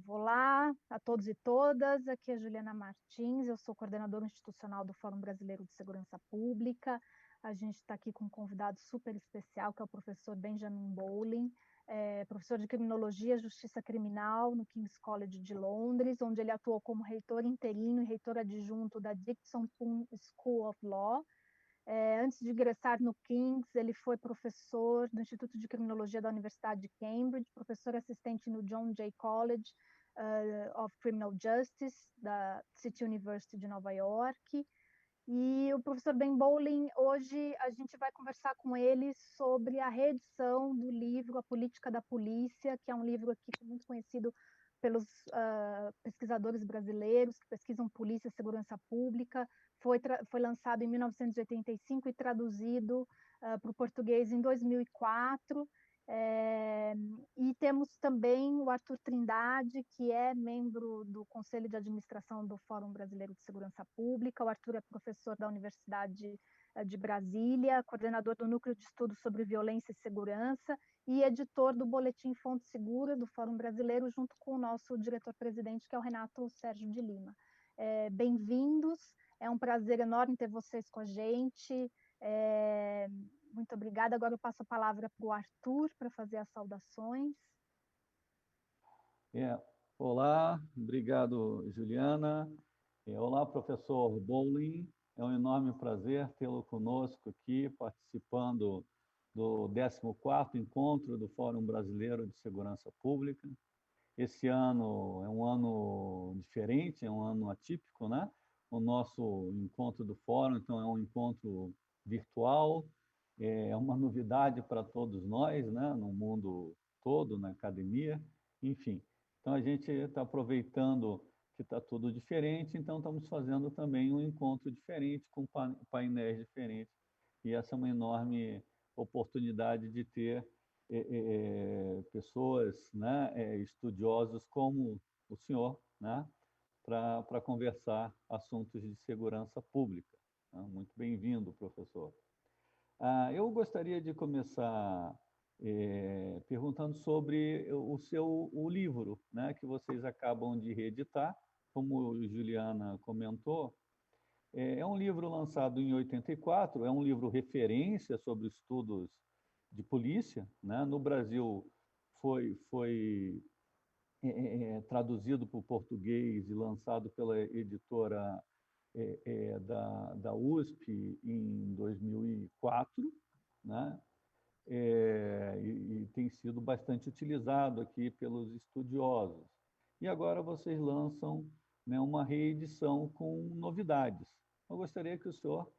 Olá a todos e todas, aqui é Juliana Martins, eu sou coordenadora institucional do Fórum Brasileiro de Segurança Pública. A gente está aqui com um convidado super especial, que é o professor Benjamin Bowling, professor de Criminologia e Justiça Criminal no King's College de Londres, onde ele atuou como reitor interino e reitor adjunto da Dixon Poon School of Law. Antes de ingressar no King's, ele foi professor do Instituto de Criminologia da Universidade de Cambridge, professor assistente no John Jay College of Criminal Justice, da City University de Nova York. E o professor Ben Bowling, hoje a gente vai conversar com ele sobre a reedição do livro A Política da Polícia, que é um livro aqui muito conhecido pelos pesquisadores brasileiros que pesquisam polícia e segurança pública. Foi lançado em 1985 e traduzido para o português em 2004. E temos também o Arthur Trindade, que é membro do Conselho de Administração do Fórum Brasileiro de Segurança Pública. O Arthur é professor da Universidade de Brasília, coordenador do Núcleo de Estudos sobre Violência e Segurança e editor do Boletim Fonte Segura do Fórum Brasileiro, junto com o nosso diretor-presidente, que é o Renato Sérgio de Lima. Bem-vindos, é um prazer enorme ter vocês com a gente. Muito obrigada. Agora eu passo a palavra para o Arthur para fazer as saudações. Olá, obrigado, Juliana. Olá, professor Bowling. É um enorme prazer tê-lo conosco aqui, participando do 14º Encontro do Fórum Brasileiro de Segurança Pública. Esse ano é um ano diferente, é um ano atípico, né? O nosso encontro do Fórum, então, é um encontro virtual, é uma novidade para todos nós, né? No mundo todo, na academia, enfim. Então, a gente está aproveitando que está tudo diferente, então estamos fazendo também um encontro diferente, com painéis diferentes, e essa é uma enorme oportunidade de ter pessoas, né, estudiosos como o senhor, né, para conversar assuntos de segurança pública. Muito bem-vindo, professor. Eu gostaria de começar perguntando sobre o livro, né, que vocês acabam de reeditar, como a Juliana comentou. É um livro lançado em 84, é um livro referência sobre estudos de polícia, né? No Brasil foi traduzido para o português e lançado pela editora da USP em 2004, né? E tem sido bastante utilizado aqui pelos estudiosos. E agora vocês lançam, né, uma reedição com novidades. Eu gostaria que o senhor,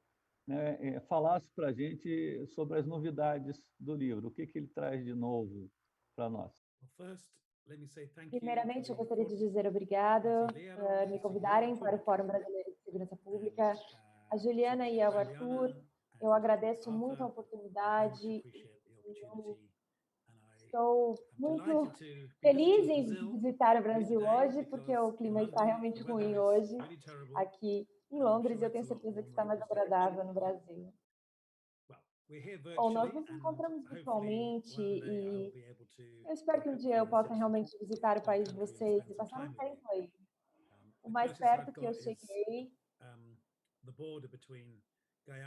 né, falasse para a gente sobre as novidades do livro, o que ele traz de novo para nós. Primeiramente, eu gostaria de dizer obrigado por me convidarem para o Fórum Brasileiro de Segurança Pública. A Juliana e ao Arthur, eu agradeço muito a oportunidade e eu estou muito feliz em visitar o Brasil hoje, porque o clima está realmente ruim hoje aqui em Londres e eu tenho certeza que está mais agradável no Brasil. Bom, nós nos encontramos virtualmente e eu espero que um dia eu possa realmente visitar o país de vocês e passar um tempo aí. O mais perto que eu cheguei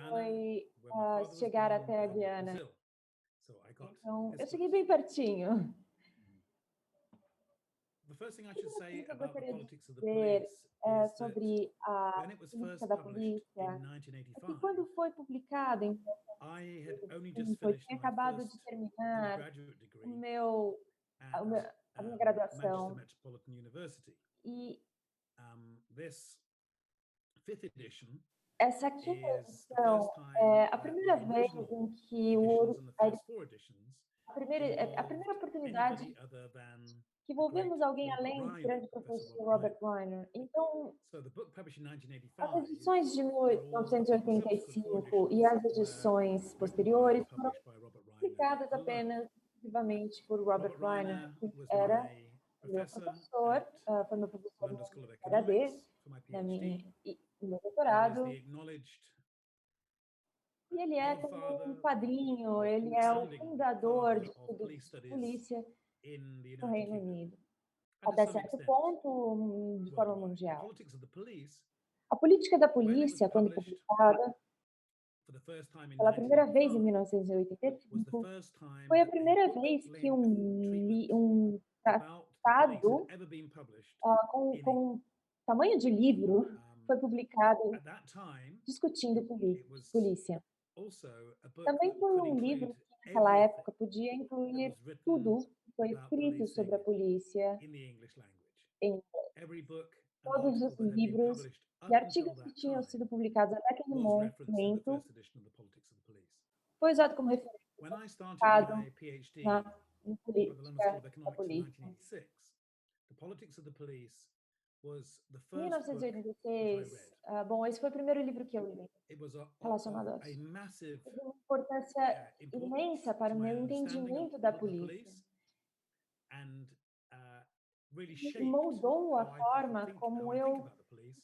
foi chegar até a Guiana. Então, eu cheguei bem pertinho. A primeira coisa que eu gostaria de dizer sobre a política da polícia é que quando foi publicado em 1985, eu tinha acabado de terminar o meu, a minha a minha graduação. E essa quinta edição é a primeira vez em que a primeira oportunidade que envolvemos alguém além do grande professor Robert Reiner. Então, as edições de 1985 e as edições posteriores foram publicadas apenas exclusivamente por Robert Reiner, que era meu professor, foi meu professor no PhD, no meu doutorado. E ele é também um padrinho, ele é o fundador de estudos de polícia no Reino Unido. até certo ponto, de forma mundial. A Política da Polícia, quando publicada pela primeira vez em 1985, foi a primeira vez que um tratado com tamanho de livro foi publicado discutindo polícia. Também foi um livro que, naquela época, podia incluir tudo que foi escrito sobre a polícia em inglês. Todos os livros e artigos que tinham sido publicados até aquele momento foi usado como referência publicado na política da polícia. Em 1986, bom, esse foi o primeiro livro que eu li relacionado a isso. Teve uma importância imensa para o meu entendimento da polícia. E moldou a forma como eu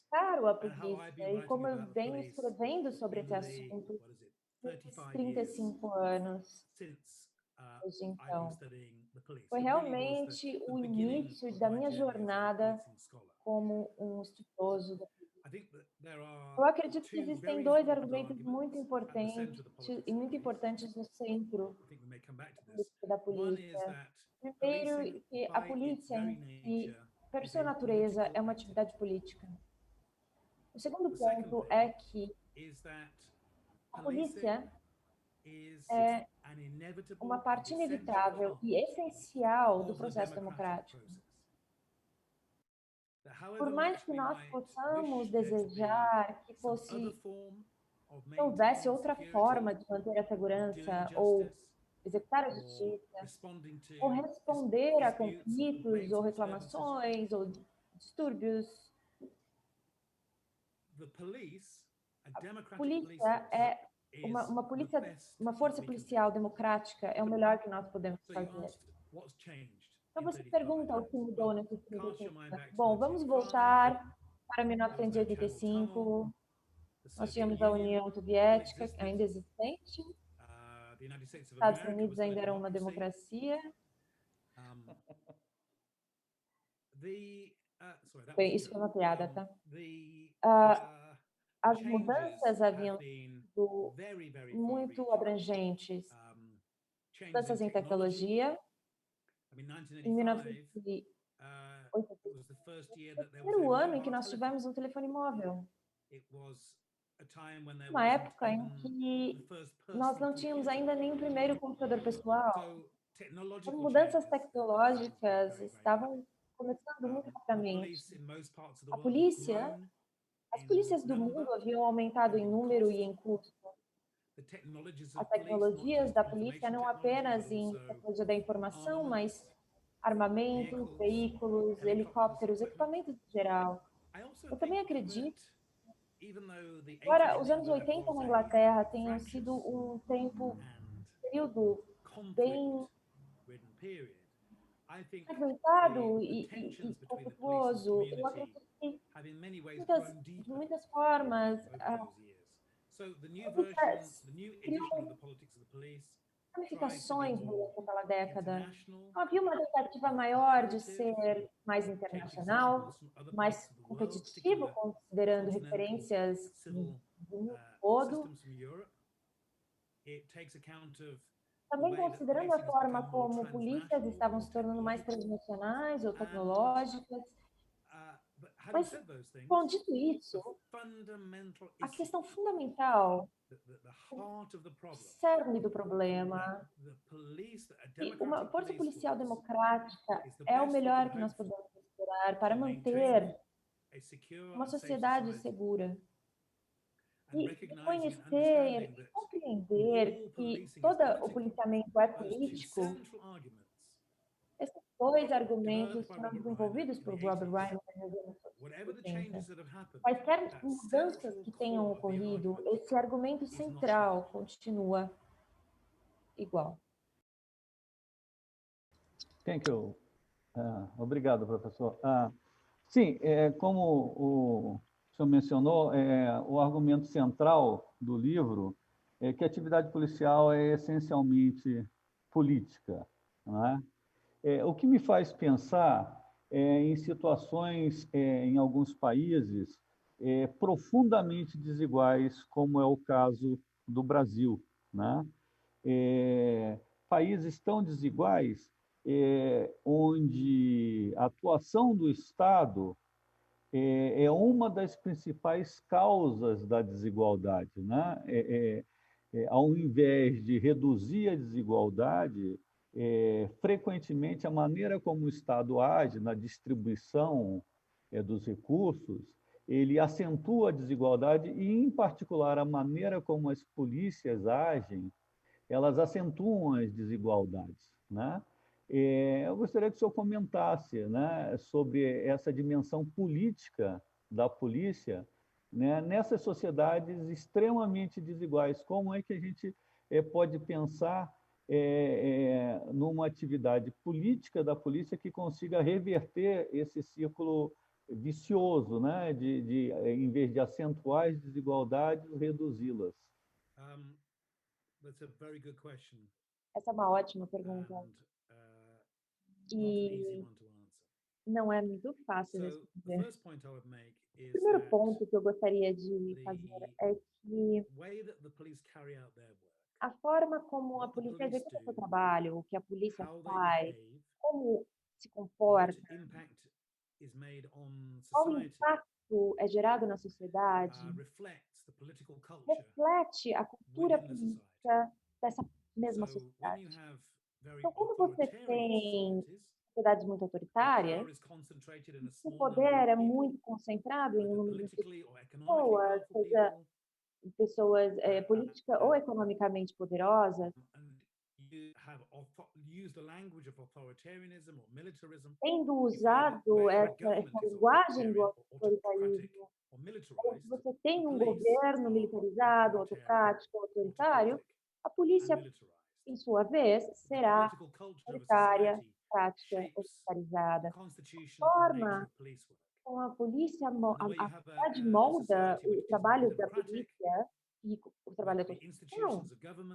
encaro a polícia e como eu venho escrevendo sobre esse assunto nesses 35 anos desde então. Foi realmente o início da minha jornada como um estudioso da polícia. Eu acredito que existem dois argumentos muito importantes no centro da polícia. Primeiro, que a polícia, por sua natureza, é uma atividade política. O segundo ponto é que a polícia é uma parte inevitável e essencial do processo democrático. Por mais que nós possamos desejar que houvesse outra forma de manter a segurança ou executar a justiça, ou responder a conflitos ou reclamações ou distúrbios, a polícia é uma força policial democrática é o melhor que nós podemos fazer. Então você pergunta o que mudou nesses 35 anos. Bom, vamos voltar para 1985. Nós tínhamos a União Soviética, ainda existente. Os Estados Unidos ainda eram uma democracia. Bem, isso foi uma piada, tá? As mudanças haviam sido muito abrangentes. Mudanças em tecnologia. Em 1980, foi o primeiro ano em que nós tivemos um telefone móvel. Uma época em que nós não tínhamos ainda nem o primeiro computador pessoal. As mudanças tecnológicas estavam começando muito rapidamente. As polícias do mundo haviam aumentado em número e em custo. As tecnologias da polícia não apenas em tecnologia da informação, mas armamentos, veículos, helicópteros, equipamentos em geral. Eu também acredito. Agora, os anos 80 na Inglaterra tenham sido um período bem aguentado e conflituoso. Eu acredito que, de muitas formas, criou ramificações durante aquela década. Havia uma tentativa maior de ser mais internacional, mais competitivo, considerando referências do mundo todo. Também considerando a forma como polícias estavam se tornando mais transnacionais ou tecnológicas. Mas, bom, dito isso, a questão fundamental, o cerne do problema, e uma força policial democrática é o melhor que nós podemos esperar para manter uma sociedade segura. E reconhecer e compreender que todo o policiamento é político, esses dois argumentos foram desenvolvidos por Robert Ryan nos anos 80. Quaisquer mudanças que tenham ocorrido, esse argumento central continua igual. Thank you. Obrigado, professor. Sim, como o senhor mencionou, o argumento central do livro é que a atividade policial é essencialmente política, não é? O que me faz pensar em situações, em alguns países, profundamente desiguais, como é o caso do Brasil, né? Países tão desiguais, onde a atuação do Estado é uma das principais causas da desigualdade, né? Ao invés de reduzir a desigualdade, frequentemente a maneira como o Estado age na distribuição dos recursos, ele acentua a desigualdade e, em particular, a maneira como as polícias agem, elas acentuam as desigualdades, né? Eu gostaria que o senhor comentasse, né, sobre essa dimensão política da polícia, né, nessas sociedades extremamente desiguais. Como é que a gente pode pensar numa atividade política da polícia que consiga reverter esse círculo vicioso, né, em vez de acentuar as desigualdades, reduzi-las? Essa é uma ótima pergunta. E não é muito fácil responder. O primeiro ponto que eu gostaria de fazer é que a forma como a polícia executa seu trabalho, o que a polícia faz, como se comporta, qual impacto é gerado na sociedade, reflete a cultura política dessa mesma sociedade. Então, quando você tem sociedades muito autoritárias, o poder é muito concentrado em um número de pessoas, seja pessoas política ou economicamente poderosas, tendo usado essa linguagem do autoritarismo, se você tem um governo militarizado, autocrático, autoritário, a polícia, em sua vez, será autoritária, prática, autoritarizada. A forma como a polícia, a sociedade molda o trabalho da polícia e o trabalho da Constituição.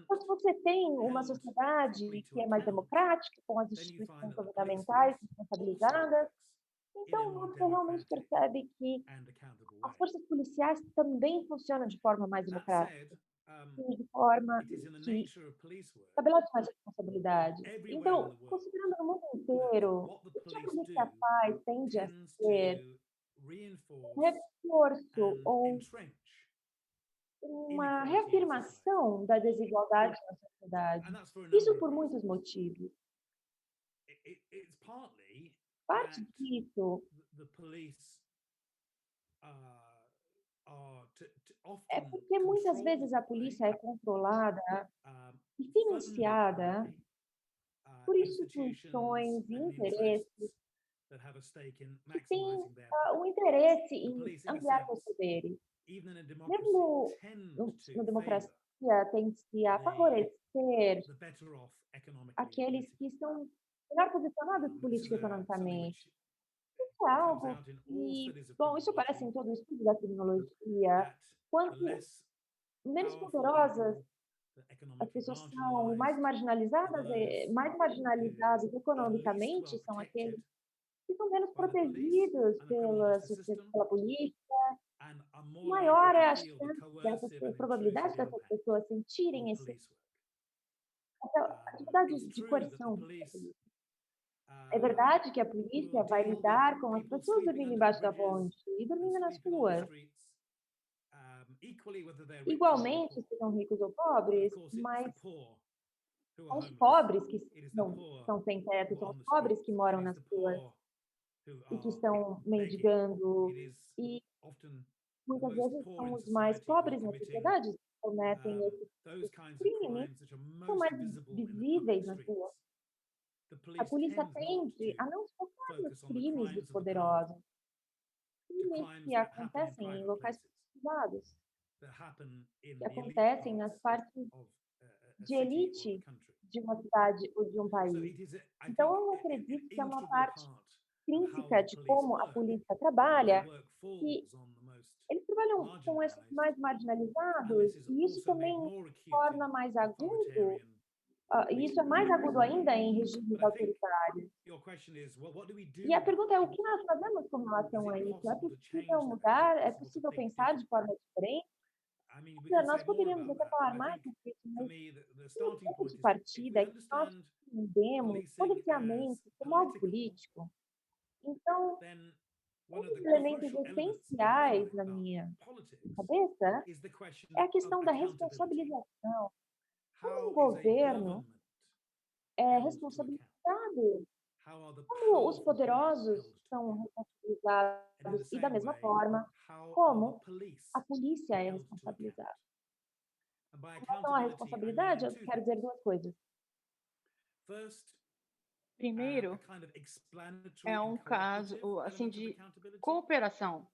Então, se você tem uma sociedade que é mais democrática, com as instituições governamentais responsabilizadas, então você realmente percebe que as forças policiais também funcionam de forma mais democrática e de forma que estabelece mais responsabilidade. Então, considerando no mundo inteiro, o que a polícia faz tende a ser um reforço ou uma reafirmação da desigualdade na sociedade. Isso por muitos motivos. Parte disso é porque muitas vezes a polícia é controlada e financiada por instituições e interesses que têm um interesse em ampliar seus poderes. Mesmo na democracia, tende-se a favorecer aqueles que estão melhor posicionados política e economicamente. Isso é algo que, bom, isso aparece em todo o estudo da criminologia. Quanto menos poderosas as pessoas são e mais marginalizados economicamente são aqueles que são menos protegidos pela polícia. Maior é a chance a probabilidade dessas pessoas sentirem essa atividade de coerção. É verdade que a polícia vai lidar com as pessoas dormindo embaixo da ponte e dormindo nas ruas. Igualmente, sejam ricos ou pobres, mas são os pobres que estão sem teto, são os pobres que moram nas ruas e que estão mendigando. E muitas vezes são os mais pobres na sociedade que cometem esses crimes, são mais visíveis nas ruas. A polícia tende a não se focar nos crimes dos poderosos, crimes que acontecem em locais privados, que acontecem nas partes de elite de uma cidade ou de um país. Então, eu acredito que é uma parte intrínseca de como a polícia trabalha, que eles trabalham com esses mais marginalizados, e isso também torna mais agudo E isso é mais agudo ainda em regimes autoritários. E a pergunta é, o que nós fazemos com relação a isso? É possível mudar? É possível pensar de forma diferente? Nós poderíamos até falar mais sobre isso, mas o ponto de partida é que nós entendemos policiamento como algo político. Então, um dos elementos essenciais na minha cabeça é a questão da responsabilização. Como o governo é responsabilizado? Como os poderosos são responsabilizados? E da mesma forma, como a polícia é responsabilizada? Com relação à responsabilidade, eu quero dizer duas coisas. Primeiro, é um caso assim de cooperação,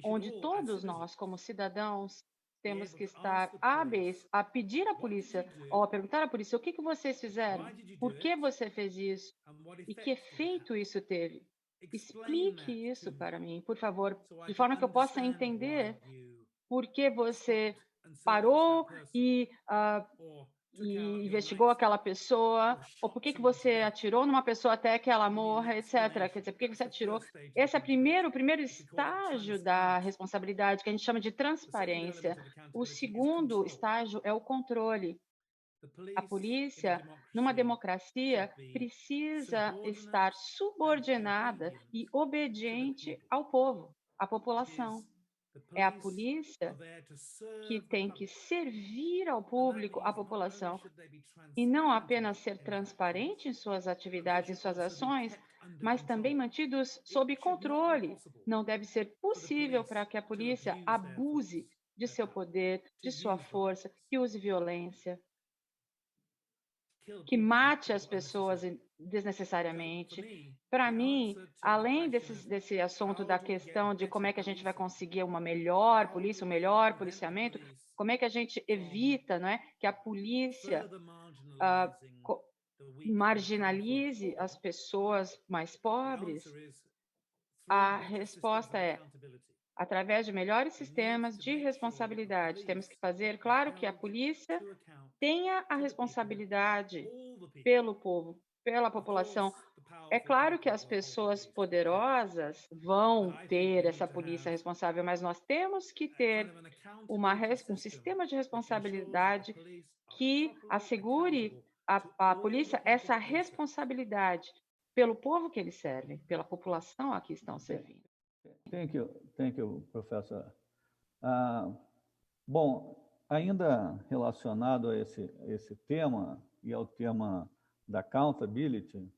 onde todos nós, como cidadãos, temos que estar hábeis a pedir à polícia ou a perguntar à polícia o que vocês fizeram, por que você fez isso e que efeito isso teve. Explique isso para mim, por favor, de forma que eu possa entender por que você parou e investigou aquela pessoa, ou por que você atirou numa pessoa até que ela morra, etc. Quer dizer, por que você atirou? Esse é o primeiro estágio da responsabilidade, que a gente chama de transparência. O segundo estágio é o controle. A polícia, numa democracia, precisa estar subordinada e obediente ao povo, à população. É a polícia que tem que servir ao público, à população, e não apenas ser transparente em suas atividades, em suas ações, mas também mantidos sob controle. Não deve ser possível para que a polícia abuse de seu poder, de sua força, que use violência, que mate as pessoas desnecessariamente. Para mim, além desse assunto da questão de como é que a gente vai conseguir uma melhor polícia, um melhor policiamento, como é que a gente evita, não é, que a polícia marginalize as pessoas mais pobres, a resposta é através de melhores sistemas de responsabilidade. Temos que fazer, claro, que a polícia tenha a responsabilidade pelo povo, pela população. É claro que as pessoas poderosas vão ter essa polícia responsável, mas nós temos que ter um sistema de responsabilidade que assegure à polícia essa responsabilidade pelo povo que eles servem, pela população a que estão servindo. Thank you, professor. Bom, ainda relacionado a esse tema e ao tema da accountability,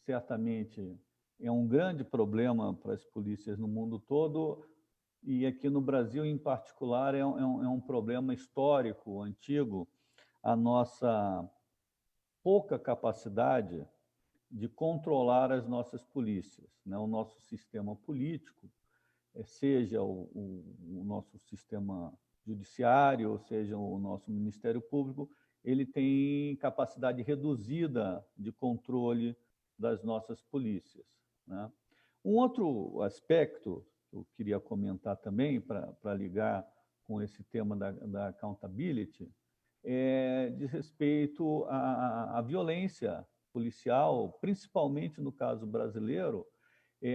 certamente é um grande problema para as polícias no mundo todo e aqui no Brasil, em particular, é um problema histórico, antigo, a nossa pouca capacidade de controlar as nossas polícias, né? O nosso sistema político, seja o nosso sistema judiciário, ou seja o nosso Ministério Público, ele tem capacidade reduzida de controle das nossas polícias, né? Um outro aspecto que eu queria comentar também, para ligar com esse tema da accountability, diz respeito à violência policial, principalmente no caso brasileiro,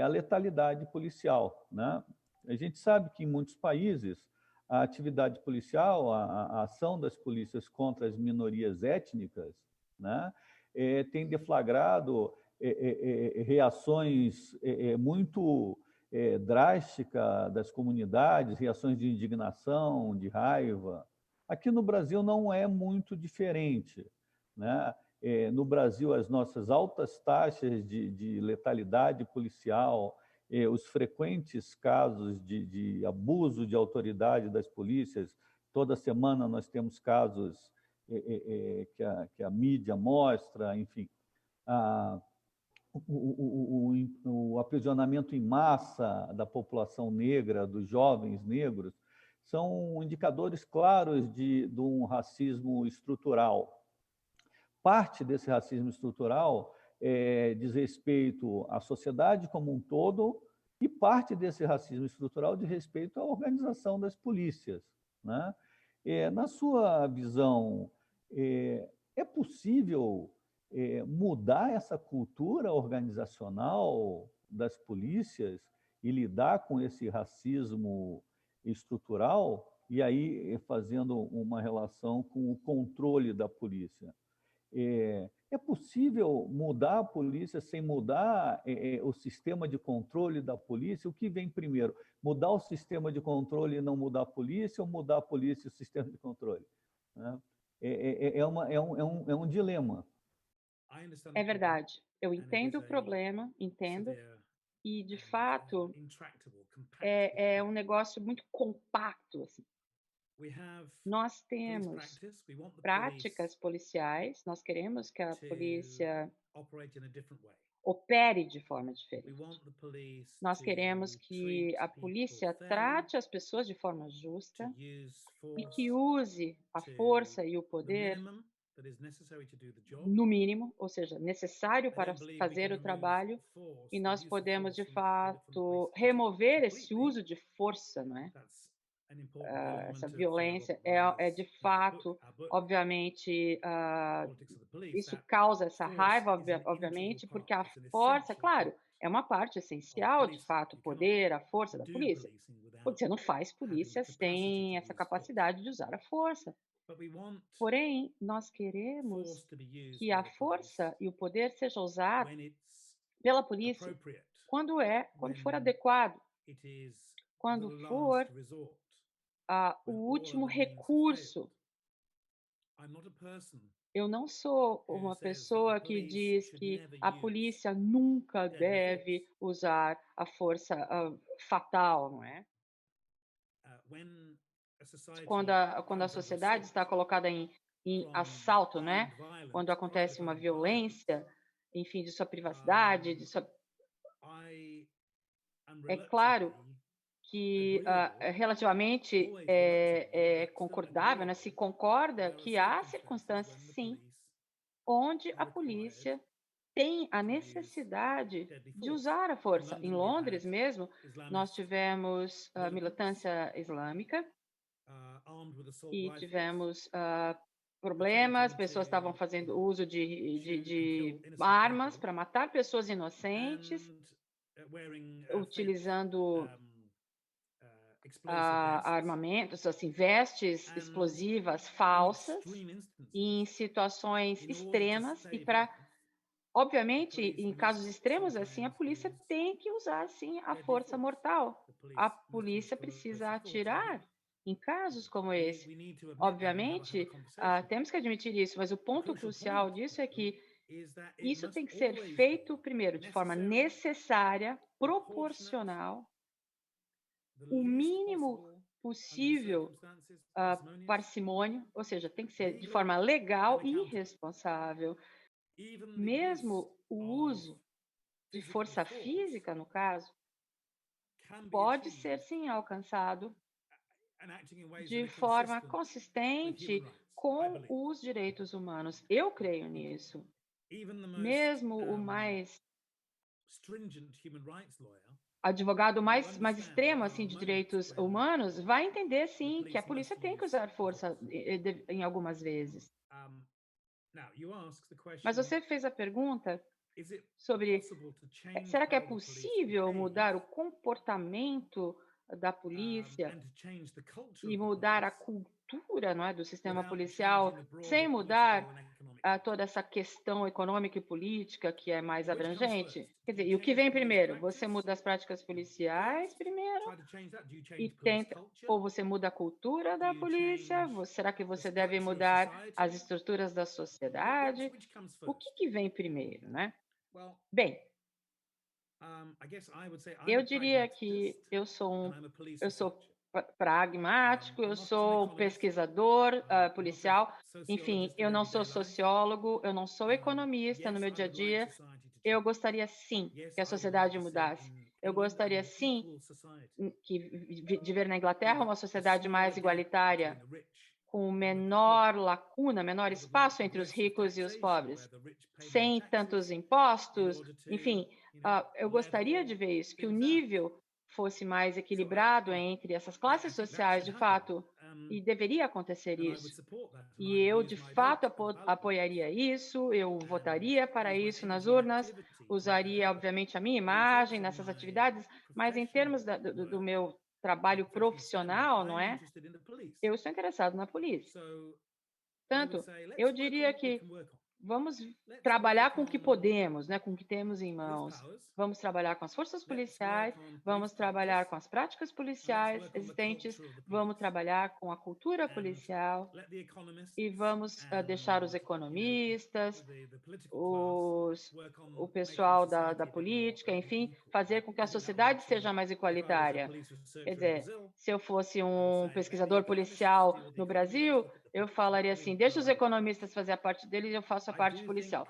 a letalidade policial, né? A gente sabe que em muitos países a atividade policial, a ação das polícias contra as minorias étnicas, né, tem deflagrado reações muito drásticas das comunidades, reações de indignação, de raiva. Aqui no Brasil não é muito diferente, né? No Brasil, as nossas altas taxas de letalidade policial, os frequentes casos de abuso de autoridade das polícias, toda semana nós temos casos que a mídia mostra, enfim, o aprisionamento em massa da população negra, dos jovens negros, são indicadores claros de um racismo estrutural. Parte desse racismo estrutural diz respeito à sociedade como um todo e parte desse racismo estrutural diz respeito à organização das polícias, né? Na sua visão, É possível mudar essa cultura organizacional das polícias e lidar com esse racismo estrutural, e aí fazendo uma relação com o controle da polícia? É possível mudar a polícia sem mudar o sistema de controle da polícia? O que vem primeiro? Mudar o sistema de controle e não mudar a polícia, ou mudar a polícia e o sistema de controle? Né? É um dilema. É verdade. Eu entendo o problema, entendo, e, de fato, é um negócio muito compacto. Assim. Nós temos práticas policiais, nós queremos que a polícia opere de forma diferente. Nós queremos que a polícia trate as pessoas de forma justa e que use a força e o poder no mínimo, ou seja, necessário para fazer o trabalho, e nós podemos, de fato, remover esse uso de força, não é? Essa violência é de fato, obviamente, isso causa essa raiva, obviamente, porque a força, claro, é uma parte essencial, de fato, o poder, a força da polícia. Você não faz polícia sem essa capacidade de usar a força. Porém, nós queremos que a força e o poder seja usado pela polícia quando for adequado, quando for o último recurso. Eu não sou uma pessoa que diz que a polícia nunca deve usar a força fatal, não é? Quando a sociedade está colocada em assalto, né? Quando acontece uma violência, enfim, de sua privacidade, é claro que relativamente é concordável, né? Se concorda que há circunstâncias, sim, onde a polícia tem a necessidade de usar a força. Em Londres mesmo, nós tivemos a militância islâmica e tivemos problemas, pessoas estavam fazendo uso de armas para matar pessoas inocentes, utilizando armamentos, assim, vestes explosivas falsas, em situações extremas, e obviamente, em casos extremos assim, a polícia tem que usar, sim, a força mortal. A polícia precisa atirar em casos como esse. Obviamente, temos que admitir isso, mas o ponto crucial disso é que isso tem que ser feito, primeiro, de forma necessária, proporcional, o mínimo possível parcimônio, ou seja, tem que ser de forma legal e responsável. Mesmo o uso de força física, no caso, pode ser, sim, alcançado de forma consistente com os direitos humanos. Eu creio nisso. Mesmo o mais advogado mais extremo assim de direitos humanos vai entender, sim, que a polícia tem que usar força em algumas vezes. Mas você fez a pergunta sobre será que é possível mudar o comportamento da polícia e mudar a cultura, não é, do sistema policial sem mudar toda essa questão econômica e política que é mais abrangente? Quer dizer, e o que vem primeiro? Você muda as práticas policiais primeiro e tenta, ou você muda a cultura da polícia? Será que você deve mudar as estruturas da sociedade? O que vem primeiro, né? Bem, eu diria que eu sou pragmático, eu sou pesquisador policial, enfim, eu não sou sociólogo, eu não sou economista no meu dia a dia. Eu gostaria, sim, que a sociedade mudasse. Eu gostaria, sim, de ver na Inglaterra uma sociedade mais igualitária, com menor lacuna, menor espaço entre os ricos e os pobres, sem tantos impostos, enfim, eu gostaria de ver isso, que o nível fosse mais equilibrado entre essas classes sociais, de fato, E deveria acontecer isso. E eu, de fato, apoiaria isso, eu votaria para isso nas urnas, usaria, obviamente, a minha imagem nessas atividades, mas em termos do meu trabalho profissional, não é? Eu estou interessado na polícia. Portanto, eu diria que vamos trabalhar com o que podemos, né, com o que temos em mãos. Vamos trabalhar com as forças policiais, vamos trabalhar com as práticas policiais existentes, vamos trabalhar com a cultura policial e vamos deixar os economistas, o pessoal da política, enfim, fazer com que a sociedade seja mais igualitária. Quer dizer, se eu fosse um pesquisador policial no Brasil, eu falaria assim, deixa os economistas fazer a parte deles e eu faço a parte policial.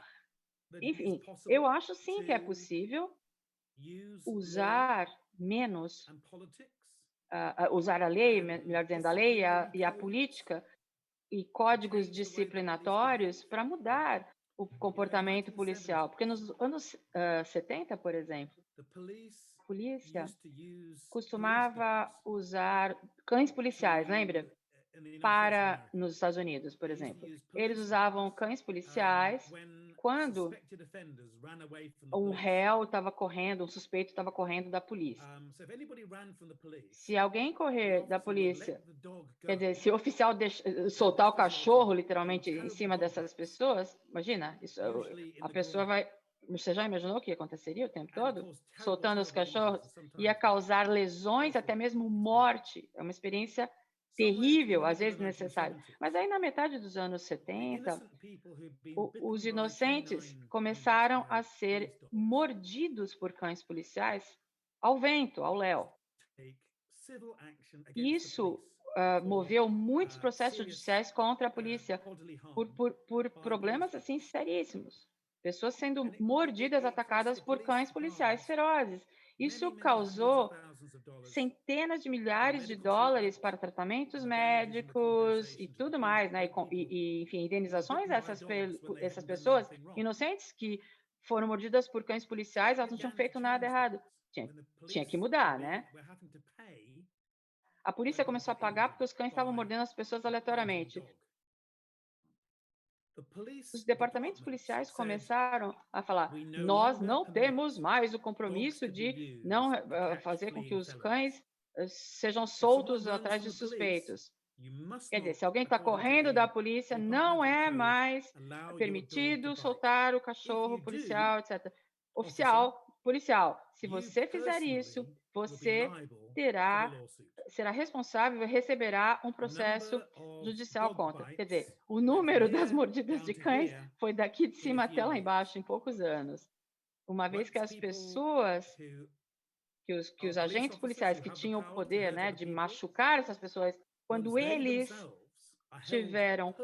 Enfim, eu acho sim que é possível usar menos, usar a lei, melhor dizendo, a lei e a política e códigos disciplinatórios para mudar o comportamento policial. Porque nos anos 70, por exemplo, a polícia costumava usar cães policiais, lembra? Nos Estados Unidos, por exemplo. Eles usavam cães policiais quando um réu estava correndo, um suspeito estava correndo da polícia. Se alguém correr da polícia, quer dizer, se o oficial soltar o cachorro, literalmente, em cima dessas pessoas, imagina, a pessoa vai... Você já imaginou o que aconteceria o tempo todo? Soltando os cachorros, ia causar lesões, até mesmo morte. É uma experiência terrível, às vezes necessária. Mas aí, na metade dos anos 70, os inocentes começaram a ser mordidos por cães policiais ao vento, ao léu. Isso moveu muitos processos judiciais contra a polícia por problemas assim seríssimos. Pessoas sendo mordidas, atacadas por cães policiais ferozes. Isso causou centenas de milhares de dólares para tratamentos médicos e tudo mais, né? Enfim, indenizações a essas pessoas inocentes que foram mordidas por cães policiais, elas não tinham feito nada errado. Tinha que mudar, né? A polícia começou a pagar porque os cães estavam mordendo as pessoas aleatoriamente. Os departamentos policiais começaram a falar: nós não temos mais o compromisso de não fazer com que os cães sejam soltos atrás de suspeitos. Quer dizer, se alguém está correndo da polícia, não é mais permitido soltar o cachorro policial, etc. Policial, se você fizer isso, você será responsável e receberá um processo judicial contra. Quer dizer, o número das mordidas de cães foi daqui de cima até lá embaixo em poucos anos. Uma vez que as pessoas, que os agentes policiais que tinham o poder, né, de machucar essas pessoas, quando eles tiveram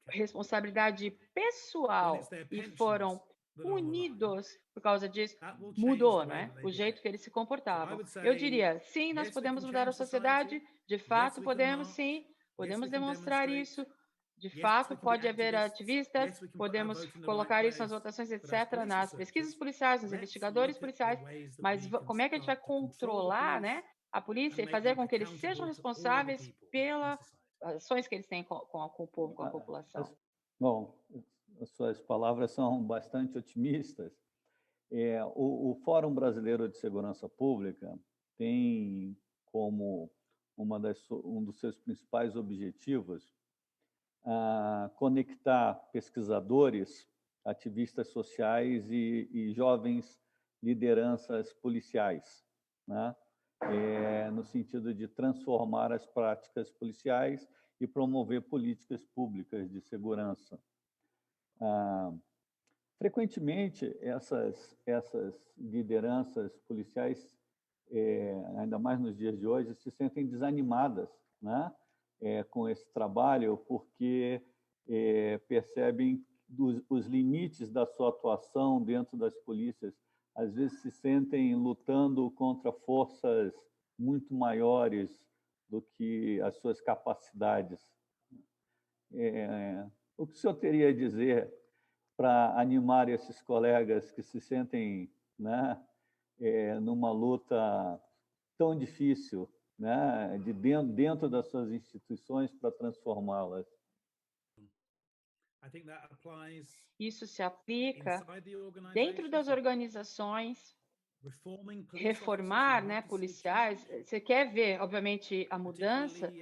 responsabilidade pessoal e foram punidos por causa disso, mudou, né? O jeito que eles se comportavam. Eu diria, sim, nós podemos mudar a sociedade, de fato podemos, sim, podemos demonstrar isso, de fato pode haver ativistas, podemos colocar isso nas votações, etc., nas pesquisas policiais, nos investigadores policiais, mas como é que a gente vai controlar, né, a polícia e fazer com que eles sejam responsáveis pelas ações que eles têm com o povo, com a população? Bom, as suas palavras são bastante otimistas. O Fórum Brasileiro de Segurança Pública tem como um dos seus principais objetivos conectar pesquisadores, ativistas sociais e jovens lideranças policiais, né? No sentido de transformar as práticas policiais e promover políticas públicas de segurança. Frequentemente, essas lideranças policiais, ainda mais nos dias de hoje, se sentem desanimadas, né, com esse trabalho, porque percebem os limites da sua atuação dentro das polícias. Às vezes se sentem lutando contra forças muito maiores do que as suas capacidades. O que o senhor teria a dizer para animar esses colegas que se sentem, né, numa luta tão difícil né, dentro das suas instituições para transformá-las. Isso se aplica dentro das organizações, reformar, né, policiais. Você quer ver, obviamente, a mudança,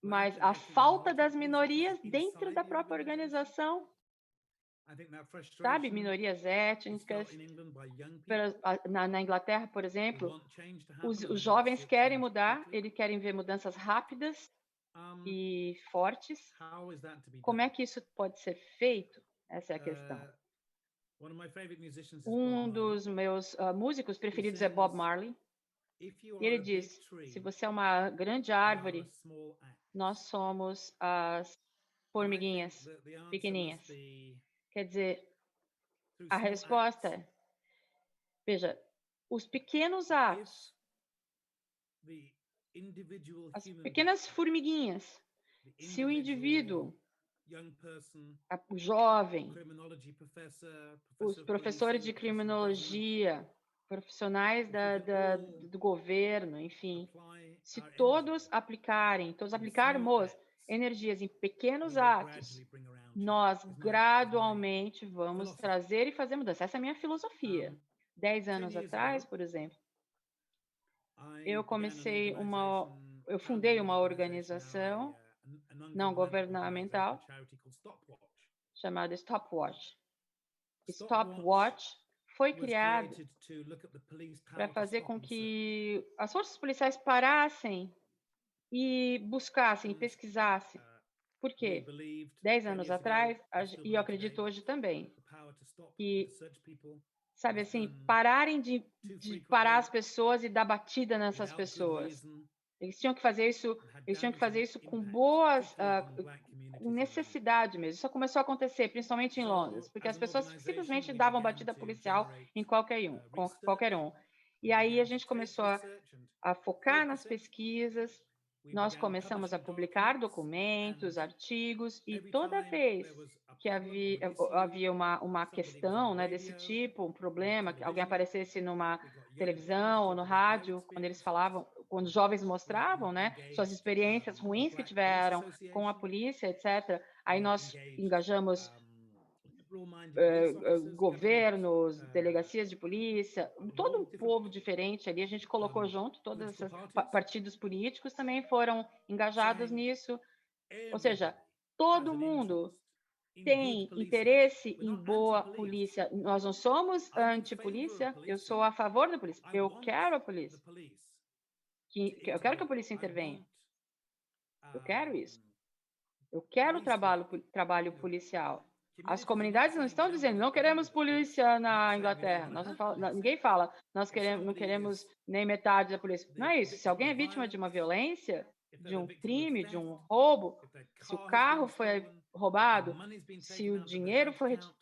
mas a falta das minorias dentro da própria organização, sabe? Minorias étnicas. Na Inglaterra, por exemplo, os jovens querem mudar, eles querem ver mudanças rápidas e fortes. Como é que isso pode ser feito? Essa é a questão. Um dos meus músicos preferidos é Bob Marley. E ele diz, se você é uma grande árvore, nós somos as formiguinhas pequeninhas. Quer dizer, a resposta é, veja, os pequenos atos, as pequenas formiguinhas, se o indivíduo, o jovem, os professores de criminologia, profissionais do governo, enfim, se todos aplicarmos energias em pequenos atos, nós gradualmente vamos trazer e fazer mudança. Essa é a minha filosofia. 10 anos atrás, por exemplo, eu fundei uma organização não governamental chamada Stopwatch. Stopwatch foi criado para fazer com que as forças policiais parassem e buscassem, pesquisassem. Por quê? 10 anos atrás, e eu acredito hoje também, que, sabe assim, pararem de parar as pessoas e dar batida nessas pessoas. Eles tinham que fazer isso com boas, com necessidade mesmo. Isso começou a acontecer, principalmente em Londres, porque as pessoas simplesmente davam batida policial em qualquer um. E aí a gente começou a focar nas pesquisas, nós começamos a publicar documentos, artigos, e toda vez que havia uma questão, né, desse tipo, um problema, que alguém aparecesse numa televisão ou no rádio, quando eles falavam, quando os jovens mostravam, né, suas experiências ruins que tiveram com a polícia, etc., aí nós engajamos governos, delegacias de polícia, todo um povo diferente ali, a gente colocou junto, todos esses partidos políticos também foram engajados nisso, ou seja, todo mundo tem interesse em boa polícia. Nós não somos anti-polícia, eu sou a favor da polícia, eu quero a polícia, eu quero que a polícia intervenha, eu quero isso, eu quero trabalho policial. As comunidades não estão dizendo, não queremos polícia na Inglaterra. Ninguém fala, não queremos nem metade da polícia. Não é isso. Se alguém é vítima de uma violência, de um crime, de um roubo, se o carro foi roubado, se o dinheiro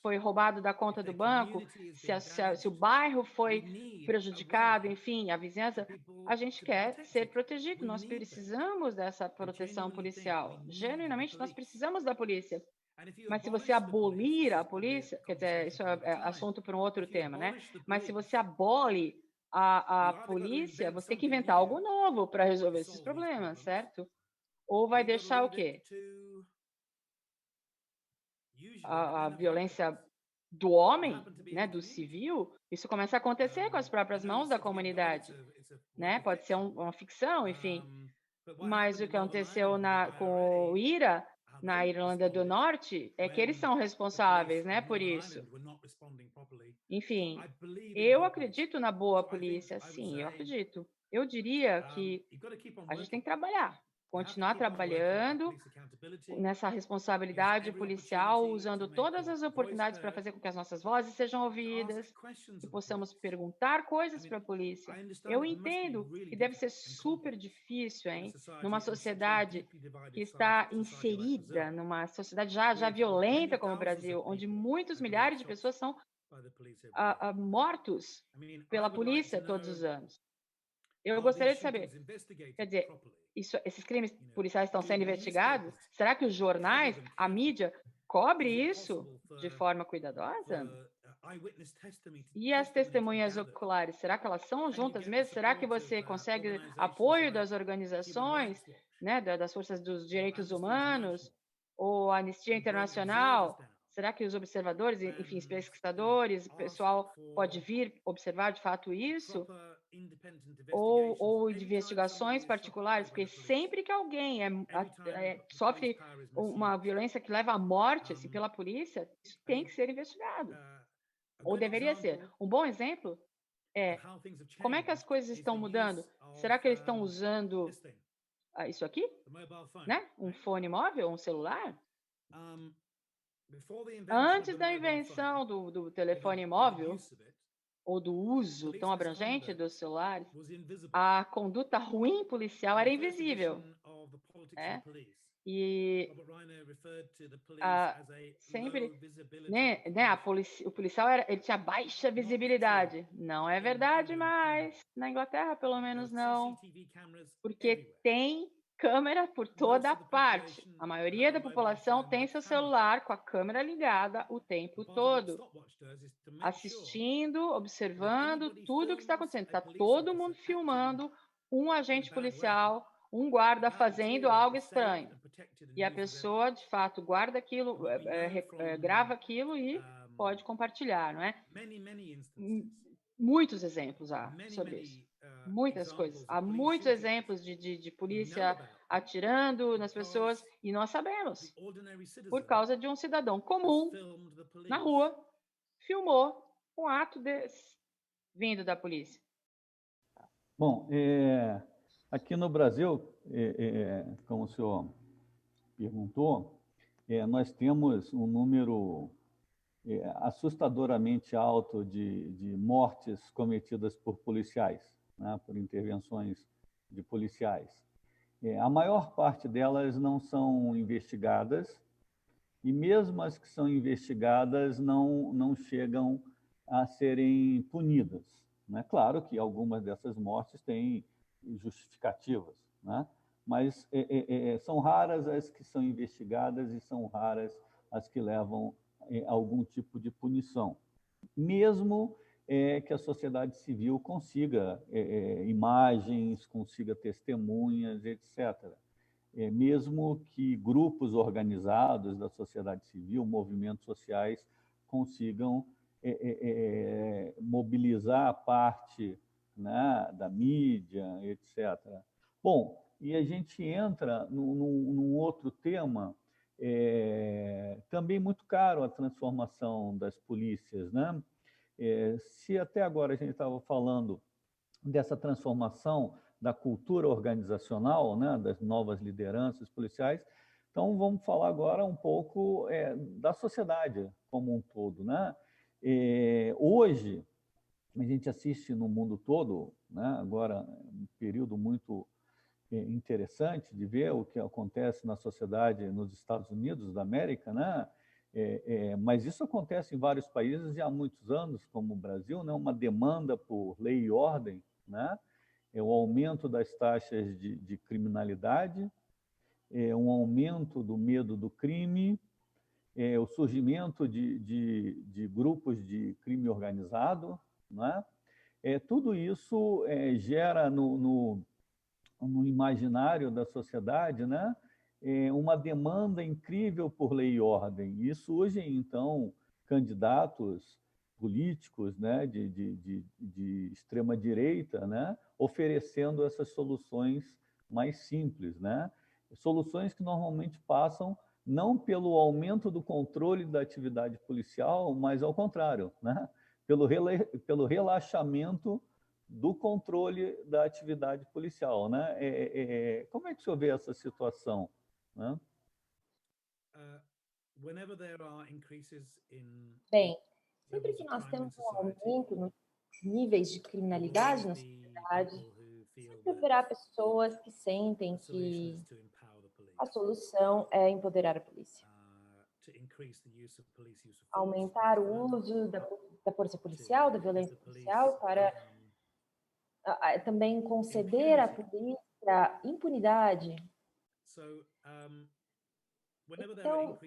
foi roubado da conta do banco, se o bairro foi prejudicado, enfim, a vizinhança, a gente quer ser protegido. Nós precisamos dessa proteção policial. Genuinamente, nós precisamos da polícia. Mas se você abolir a polícia, quer dizer, isso é assunto para um outro tema, né? Mas se você abole a polícia, você tem que inventar algo novo para resolver esses problemas, certo? Ou vai deixar o quê? A violência do homem, né, do civil, isso começa a acontecer com as próprias mãos da comunidade, né? Pode ser uma ficção, enfim. Mas o que aconteceu com o IRA, na Irlanda do Norte, é que eles são responsáveis, né, por isso. Enfim, eu acredito na boa polícia, sim, eu acredito. Eu diria que a gente tem que trabalhar, continuar trabalhando nessa responsabilidade policial, usando todas as oportunidades para fazer com que as nossas vozes sejam ouvidas, que possamos perguntar coisas para a polícia. Eu entendo que deve ser super difícil, hein? Numa sociedade que está inserida, numa sociedade já violenta como o Brasil, onde muitos milhares de pessoas são mortos pela polícia todos os anos. Eu gostaria de saber, quer dizer, esses crimes policiais estão sendo investigados? Será que os jornais, a mídia, cobre isso de forma cuidadosa? E as testemunhas oculares, será que elas são juntas mesmo? Será que você consegue apoio das organizações, né, das forças dos direitos humanos, ou Anistia Internacional? Será que os observadores, enfim, os pesquisadores, o pessoal pode vir observar de fato isso? Ou de investigações particulares? Porque sempre que alguém sofre uma violência que leva à morte assim, pela polícia, isso tem que ser investigado. Ou deveria ser. Um bom exemplo é como é que as coisas estão mudando? Será que eles estão usando isso aqui? Né? Um fone móvel, um celular? Antes da invenção do telefone móvel, ou do uso tão abrangente dos celulares, a conduta ruim policial era invisível. Né? E sempre, né, o policial ele tinha baixa visibilidade. Não é verdade mais. Na Inglaterra, pelo menos, não. Porque tem câmera por toda parte. A maioria da população tem seu celular com a câmera ligada o tempo todo, assistindo, observando tudo o que está acontecendo. Está todo mundo filmando um agente policial, um guarda fazendo algo estranho. E a pessoa, de fato, guarda aquilo, grava aquilo e pode compartilhar, não é? Muitos exemplos há sobre isso. Muitas coisas. Há muitos exemplos de polícia atirando nas pessoas e nós sabemos. Por causa de um cidadão comum na rua filmou um ato desse vindo da polícia. Bom, aqui no Brasil, como o senhor perguntou, nós temos um número assustadoramente alto de mortes cometidas por policiais, né, por intervenções de policiais. A maior parte delas não são investigadas, e mesmo as que são investigadas não chegam a serem punidas. Né? Claro que algumas dessas mortes têm justificativas, né? Mas são raras as que são investigadas e são raras as que levam algum tipo de punição. Mesmo que a sociedade civil consiga imagens, consiga testemunhas, etc. Mesmo que grupos organizados da sociedade civil, movimentos sociais, consigam mobilizar a parte, né, da mídia, etc. Bom, e a gente entra num outro tema, também muito caro, a transformação das polícias, né? Se até agora a gente estava falando dessa transformação da cultura organizacional, né, das novas lideranças policiais, então vamos falar agora um pouco da sociedade como um todo, né? Hoje a gente assiste no mundo todo, né, agora um período muito interessante de ver o que acontece na sociedade nos Estados Unidos da América, né? Mas isso acontece em vários países e há muitos anos, como o Brasil, né? Uma demanda por lei e ordem, né? O aumento das taxas de criminalidade, um aumento do medo do crime, o surgimento de grupos de crime organizado, né? Tudo isso gera no imaginário da sociedade, né, uma demanda incrível por lei e ordem. E surgem, então, candidatos políticos, né, de extrema-direita, né, oferecendo essas soluções mais simples, né? Soluções que normalmente passam não pelo aumento do controle da atividade policial, mas ao contrário, né? Pelo relaxamento do controle da atividade policial, né? Como é que o senhor vê essa situação, né? Bem, sempre que nós temos um aumento nos níveis de criminalidade na sociedade, sempre haverá pessoas que sentem que a solução é empoderar a polícia. Aumentar o uso da força policial, da violência policial, para também conceder à polícia impunidade. Então,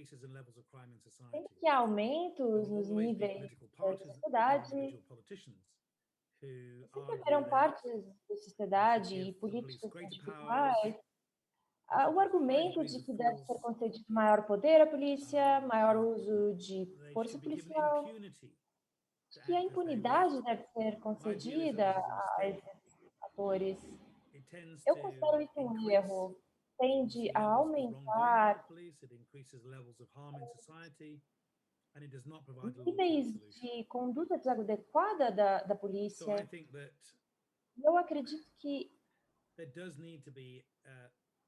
sempre que há aumentos nos níveis da sociedade, sempre haverão partes da sociedade e políticos individuais o argumento de que deve ser concedido maior poder à polícia, maior uso de força policial, de que a impunidade deve ser concedida a esses atores. Eu considero isso um erro. Tende a aumentar níveis de conduta desadequada da polícia. Eu acredito que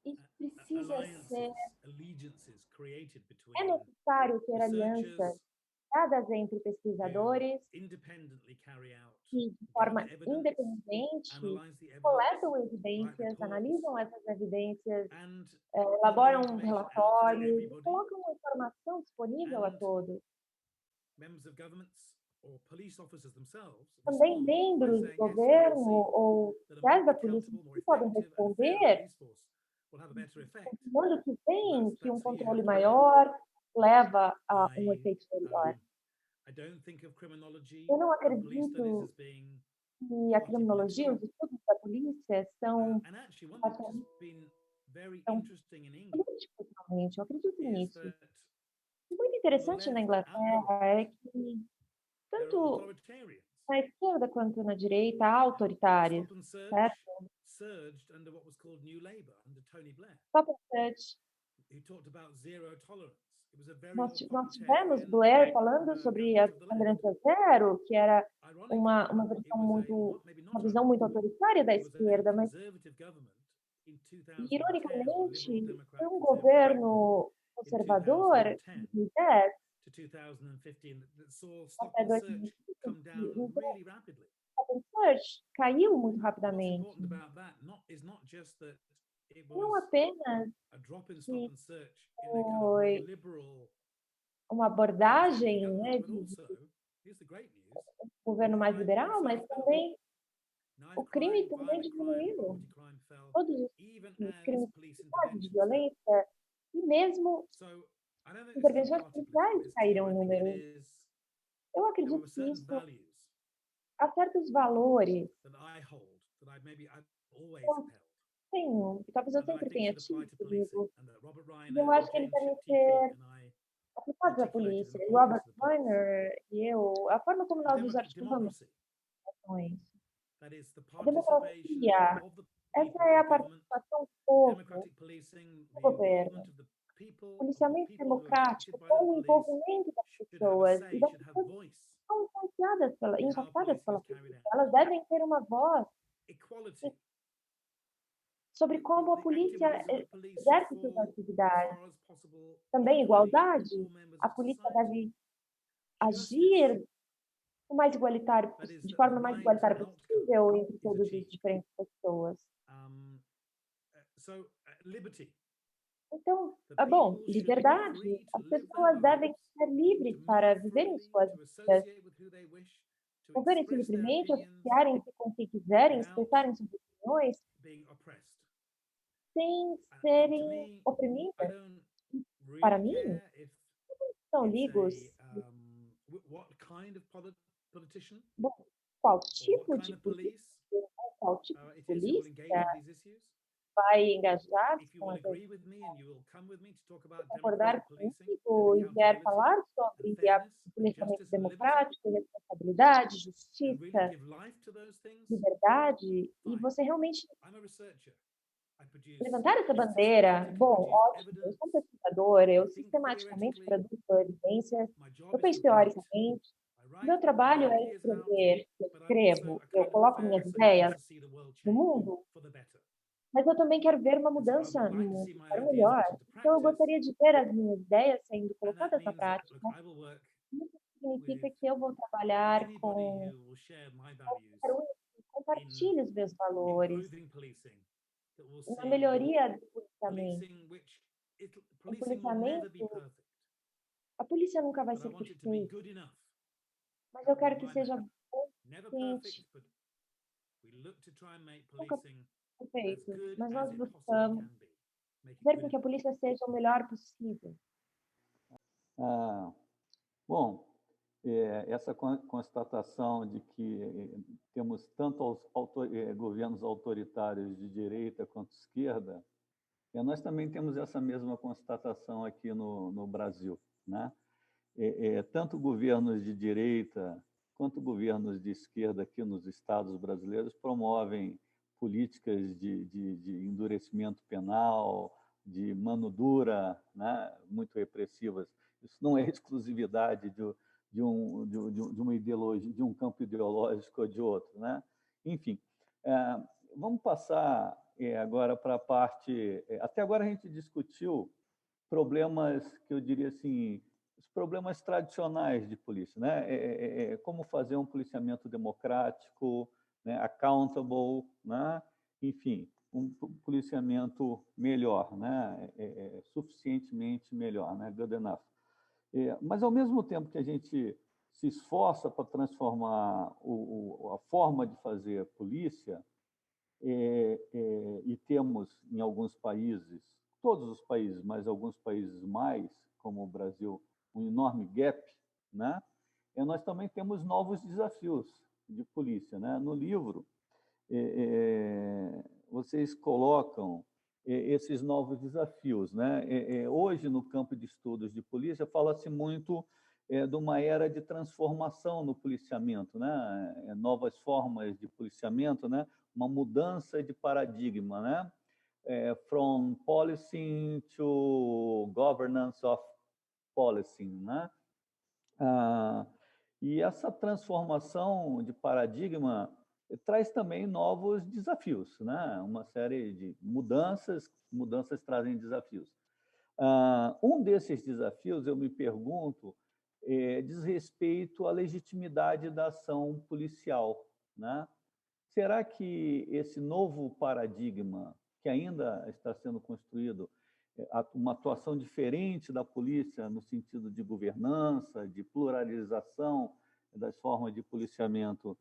isso precisa ser... É necessário ter alianças dadas entre pesquisadores que, de forma independente, coletam evidências, analisam essas evidências, elaboram relatórios e colocam a informação disponível a todos. Também membros do governo ou oficiais da polícia que podem responder, confirmando que vem que um controle maior leva a um efeito melhor. Eu não acredito que a criminologia, os estudos da polícia são políticos, realmente. Eu acredito nisso. E muito interessante na Inglaterra é que tanto na esquerda quanto na direita há autoritários, certo? Stop and Search. Nós tivemos Blair falando sobre a tolerância zero, que era uma visão muito autoritária da esquerda, mas, ironicamente, foi um governo conservador em 2010 até 2015, Stop and Search caiu muito rapidamente. Não apenas que foi uma abordagem, né, de governo mais liberal, mas também o crime também diminuiu. Todos os crimes de violência e mesmo intervenções policiais caíram em número. Eu acredito que isso há certos valores que talvez eu sempre tenha tido comigo, e eu acho que eles devem ser aplicados à polícia. E Robert Weiner e eu, a forma como nós nos articulamos ações, a democracia, essa é a participação do povo no governo, o policiamento democrático com o envolvimento das pessoas, e das pessoas são influenciadas impactadas pela polícia. Elas devem ter uma voz sobre como a polícia exerce suas atividades. Também igualdade, a polícia deve agir de forma mais igualitária possível entre todas as diferentes pessoas. Então, bom, liberdade. As pessoas devem ser livres para viverem suas vidas, moverem-se livremente, associarem-se com quem quiserem, expressarem suas opiniões, sem serem oprimidas. Para mim, são ligos. Bom, qual tipo de polícia vai engajar-se com essas concordar comigo e vier falar sobre policiamento democrático, responsabilidade, justiça, liberdade, e você realmente levantar essa bandeira. Bom, ótimo, eu sou um pesquisador, eu sistematicamente produzo evidências, eu penso teoricamente, meu trabalho é escrever, eu escrevo, eu coloco minhas ideias no mundo, mas eu também quero ver uma mudança no mundo, para o melhor. Então, eu gostaria de ver as minhas ideias sendo colocadas na prática. Isso significa que eu vou trabalhar com qualquer um que compartilhe os meus valores, na melhoria do policiamento. O policiamento, a polícia nunca vai ser perfeita, mas eu quero que seja consciente. Nunca perfeito, mas nós buscamos fazer com que a polícia seja o melhor possível? Bom, essa constatação de que temos tanto governos autoritários de direita quanto esquerda, nós também temos essa mesma constatação aqui no Brasil, né? Tanto governos de direita quanto governos de esquerda aqui nos estados brasileiros promovem políticas de endurecimento penal, de mano dura, né? Muito repressivas. Isso não é exclusividade de uma ideologia, de um campo ideológico ou de outro, né? Enfim, vamos passar agora para a parte... Até agora a gente discutiu problemas que eu diria assim, os problemas tradicionais de polícia, né? Como fazer um policiamento democrático, né? Accountable, né? Enfim, um policiamento melhor, né? Suficientemente melhor, né? Good enough. Mas, ao mesmo tempo que a gente se esforça para transformar a forma de fazer polícia, e temos, em alguns países, todos os países, mas alguns países mais, como o Brasil, um enorme gap, né? Nós também temos novos desafios de polícia, né? No livro, vocês colocam esses novos desafios, né? Hoje, no campo de estudos de polícia, fala-se muito de uma era de transformação no policiamento, né? Novas formas de policiamento, né? Uma mudança de paradigma, né? From policing to governance of policing, né? E essa transformação de paradigma traz também novos desafios, né? Uma série de mudanças trazem desafios. Um desses desafios, eu me pergunto, diz respeito à legitimidade da ação policial, né? Será que esse novo paradigma, que ainda está sendo construído, uma atuação diferente da polícia no sentido de governança, de pluralização das formas de policiamento,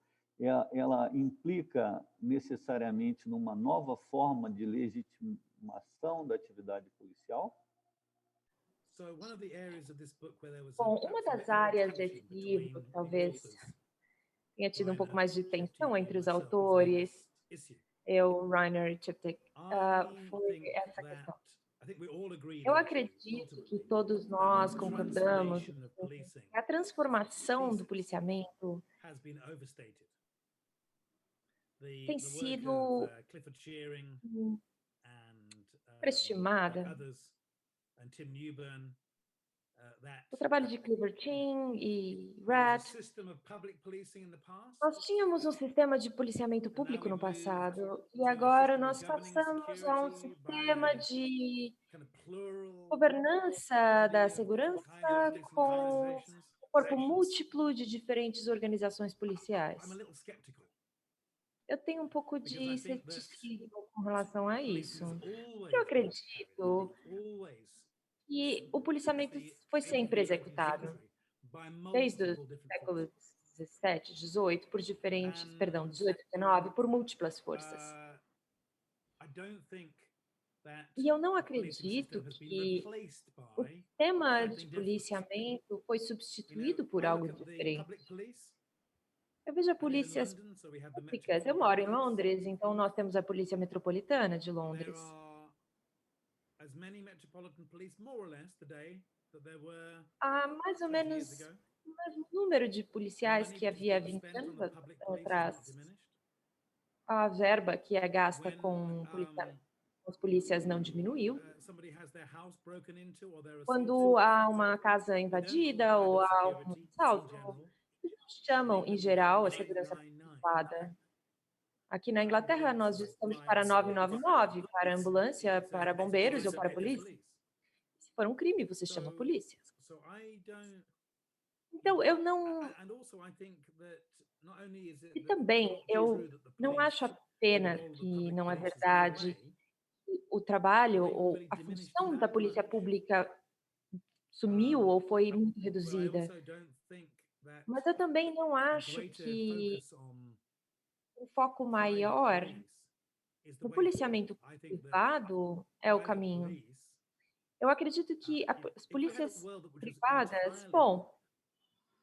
ela implica necessariamente numa nova forma de legitimação da atividade policial? Bom, uma das áreas desse livro, talvez tenha tido um pouco mais de tensão entre os autores, eu, Reiner Cheptek, foi essa questão. Eu acredito que todos nós concordamos que a transformação do policiamento tem sido superestimada. O trabalho de Clifford Ching e Rath. Nós tínhamos um sistema de policiamento público no passado e agora nós passamos a um sistema de governança da segurança com um corpo múltiplo de diferentes organizações policiais. Eu tenho um pouco de ceticismo com relação a isso. Eu acredito que o policiamento foi sempre executado desde o século 17, 18, por diferentes, 18, 19, por múltiplas forças. E eu não acredito que o sistema de policiamento foi substituído por algo diferente. Eu vejo polícias públicas. Eu moro em Londres, então nós temos a Polícia Metropolitana de Londres. Há mais ou menos o mesmo número de policiais que havia 20 anos atrás. A verba que é gasta com as polícias não diminuiu. Quando há uma casa invadida ou há um assalto, eles chamam, em geral, a segurança privada. Aqui na Inglaterra, nós estamos para 999, para ambulância, para bombeiros ou para polícia. Se for um crime, você chama a polícia. Então, eu não... E também, eu não acho apenas que não é verdade o trabalho ou a função da polícia pública sumiu ou foi muito reduzida. Mas eu também não acho que o foco maior o policiamento privado é o caminho. Eu acredito que as polícias privadas, bom,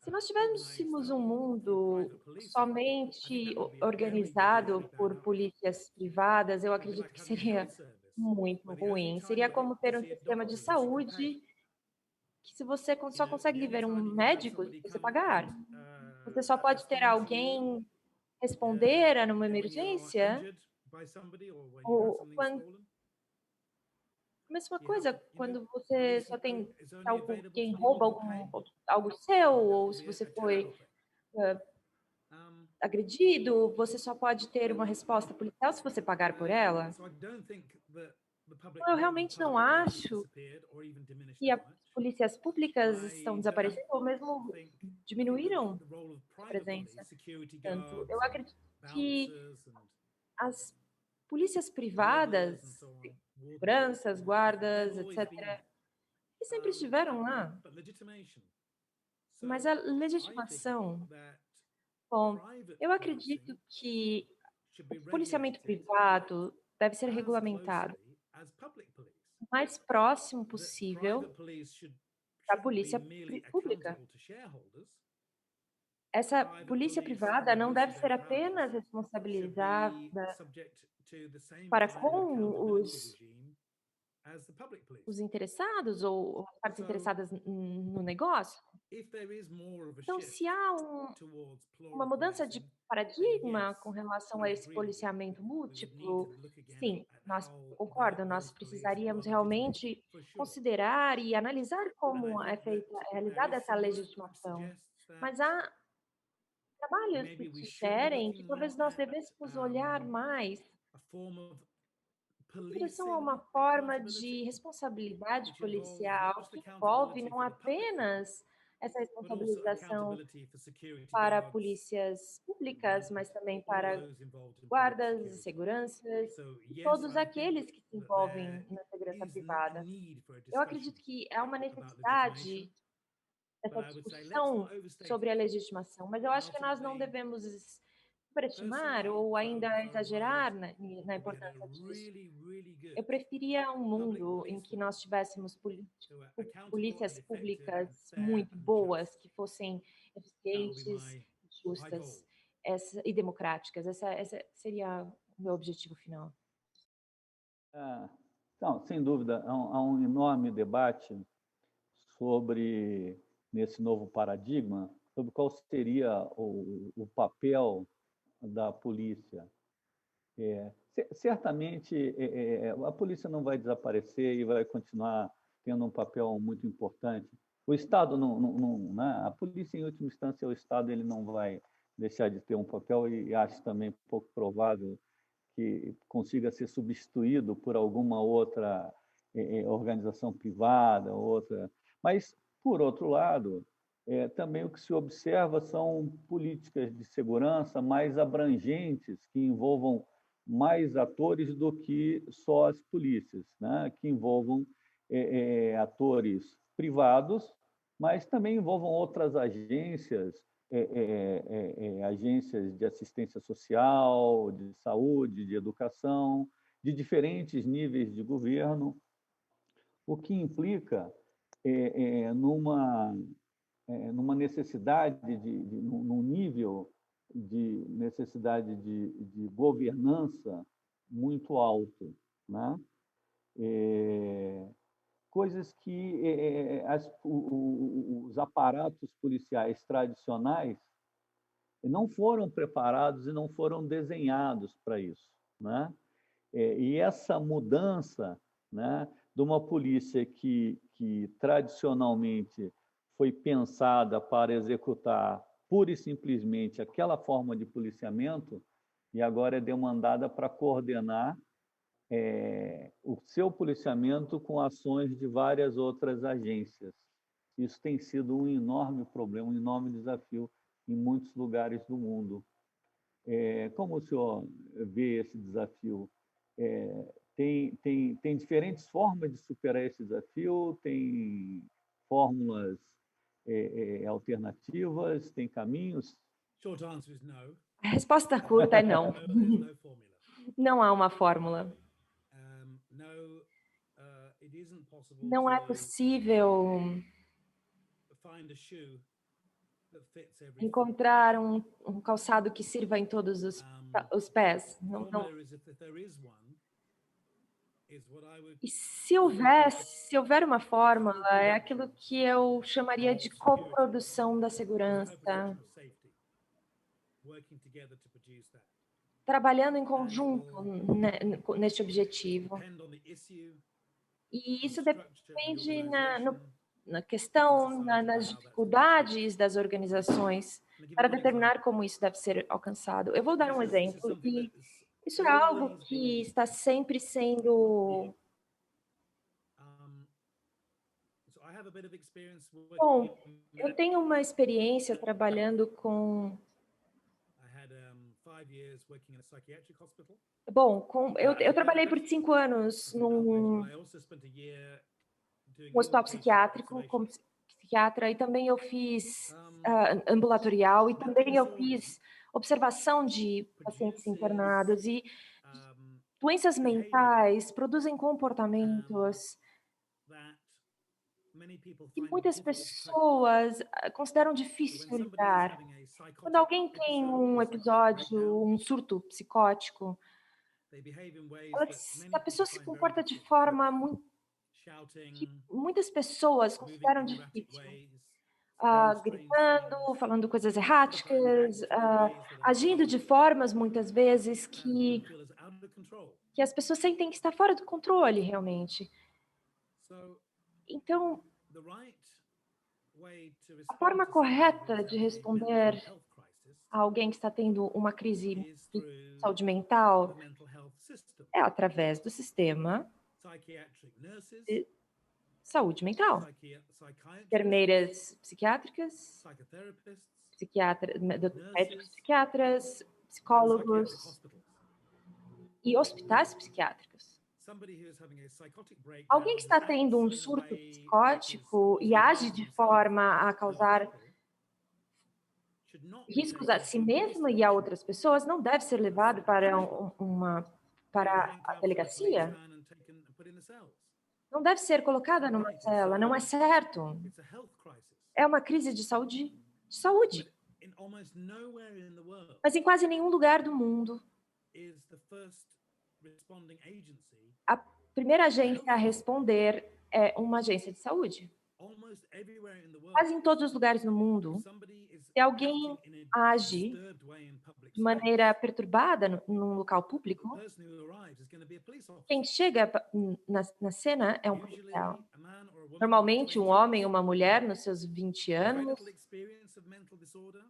se nós tivéssemos um mundo somente organizado por polícias privadas, eu acredito que seria muito ruim. Seria como ter um sistema de saúde que se você só consegue ver um médico se você pagar. Você só pode ter alguém responder a uma emergência ou quando mesma coisa, quando você só tem alguém rouba algo seu, ou se você foi agredido, você só pode ter uma resposta policial se você pagar por ela. Eu realmente não acho que as polícias públicas estão desaparecendo, ou mesmo diminuíram a presença. Portanto, eu acredito que as polícias privadas, seguranças, guardas, etc., que sempre estiveram lá. Mas a legitimação, bom, eu acredito que o policiamento privado deve ser regulamentado o mais próximo possível da polícia pública. Essa polícia privada não deve ser apenas responsabilizada para com os interessados ou as partes interessadas no negócio. Então, se há uma mudança de paradigma com relação a esse policiamento múltiplo, sim, nós concordo, nós precisaríamos realmente considerar e analisar como é realizada essa legitimação. Mas há trabalhos que sugerem que talvez nós devêssemos olhar mais em direção a uma forma de responsabilidade policial que envolve não apenas essa responsabilização para polícias públicas, mas também para guardas e seguranças e todos aqueles que se envolvem na segurança privada. Eu acredito que há uma necessidade dessa discussão sobre a legitimação, mas eu acho que nós não devemos superestimar ou ainda exagerar na importância disso. Eu preferia um mundo em que nós tivéssemos polícias públicas muito boas, que fossem eficientes, justas e democráticas. Essa seria o meu objetivo final. Então, sem dúvida, há um enorme debate sobre, nesse novo paradigma, sobre qual seria o papel da polícia. Certamente, a polícia não vai desaparecer e vai continuar tendo um papel muito importante. O Estado não, né? A polícia, em última instância, o Estado ele não vai deixar de ter um papel e acho também pouco provável que consiga ser substituído por alguma outra organização privada, outra. Mas, por outro lado, também o que se observa são políticas de segurança mais abrangentes, que envolvam mais atores do que só as polícias, né? Que envolvam atores privados, mas também envolvam outras agências, agências de assistência social, de saúde, de educação, de diferentes níveis de governo, o que implica numa necessidade, num nível de necessidade de governança muito alto, né? Coisas que os aparatos policiais tradicionais não foram preparados e não foram desenhados para isso, né? E essa mudança, né, de uma polícia que tradicionalmente foi pensada para executar pura e simplesmente aquela forma de policiamento e agora é demandada para coordenar o seu policiamento com ações de várias outras agências. Isso tem sido um enorme problema, um enorme desafio em muitos lugares do mundo. Como o senhor vê esse desafio? Tem diferentes formas de superar esse desafio? Tem fórmulas alternativas? Tem caminhos? A resposta curta é não. Não há uma fórmula. Não é possível encontrar um calçado que sirva em todos os pés. E se houver uma fórmula, é aquilo que eu chamaria de coprodução da segurança, trabalhando em conjunto neste objetivo. E isso depende na questão, nas dificuldades das organizações para determinar como isso deve ser alcançado. Eu vou dar um exemplo, e isso é algo que está sempre sendo... Bom, eu tenho uma experiência trabalhando com... Bom, eu trabalhei por 5 anos num hospital psiquiátrico como psiquiatra, e também eu fiz ambulatorial, e também eu fiz observação de pacientes internados, e doenças mentais produzem comportamentos que muitas pessoas consideram difícil lidar. Quando alguém tem um episódio, um surto psicótico, a pessoa se comporta de forma que muitas pessoas consideram difícil. Gritando, falando coisas erráticas, agindo de formas, muitas vezes, que as pessoas sentem que está fora do controle, realmente. Então, a forma correta de responder a alguém que está tendo uma crise de saúde mental é através do sistema de saúde mental. Enfermeiras psiquiátricas, médicos psiquiatras, psicólogos e hospitais psiquiátricos. Alguém que está tendo um surto psicótico e age de forma a causar riscos a si mesmo e a outras pessoas não deve ser levado para a delegacia. Não deve ser colocada numa cela, não é certo. É uma crise de saúde. Mas em quase nenhum lugar do mundo, a primeira agência a responder é uma agência de saúde. Quase em todos os lugares do mundo, se alguém age de maneira perturbada num local público, quem chega na cena é um policial. Normalmente, um homem ou uma mulher nos seus 20 anos,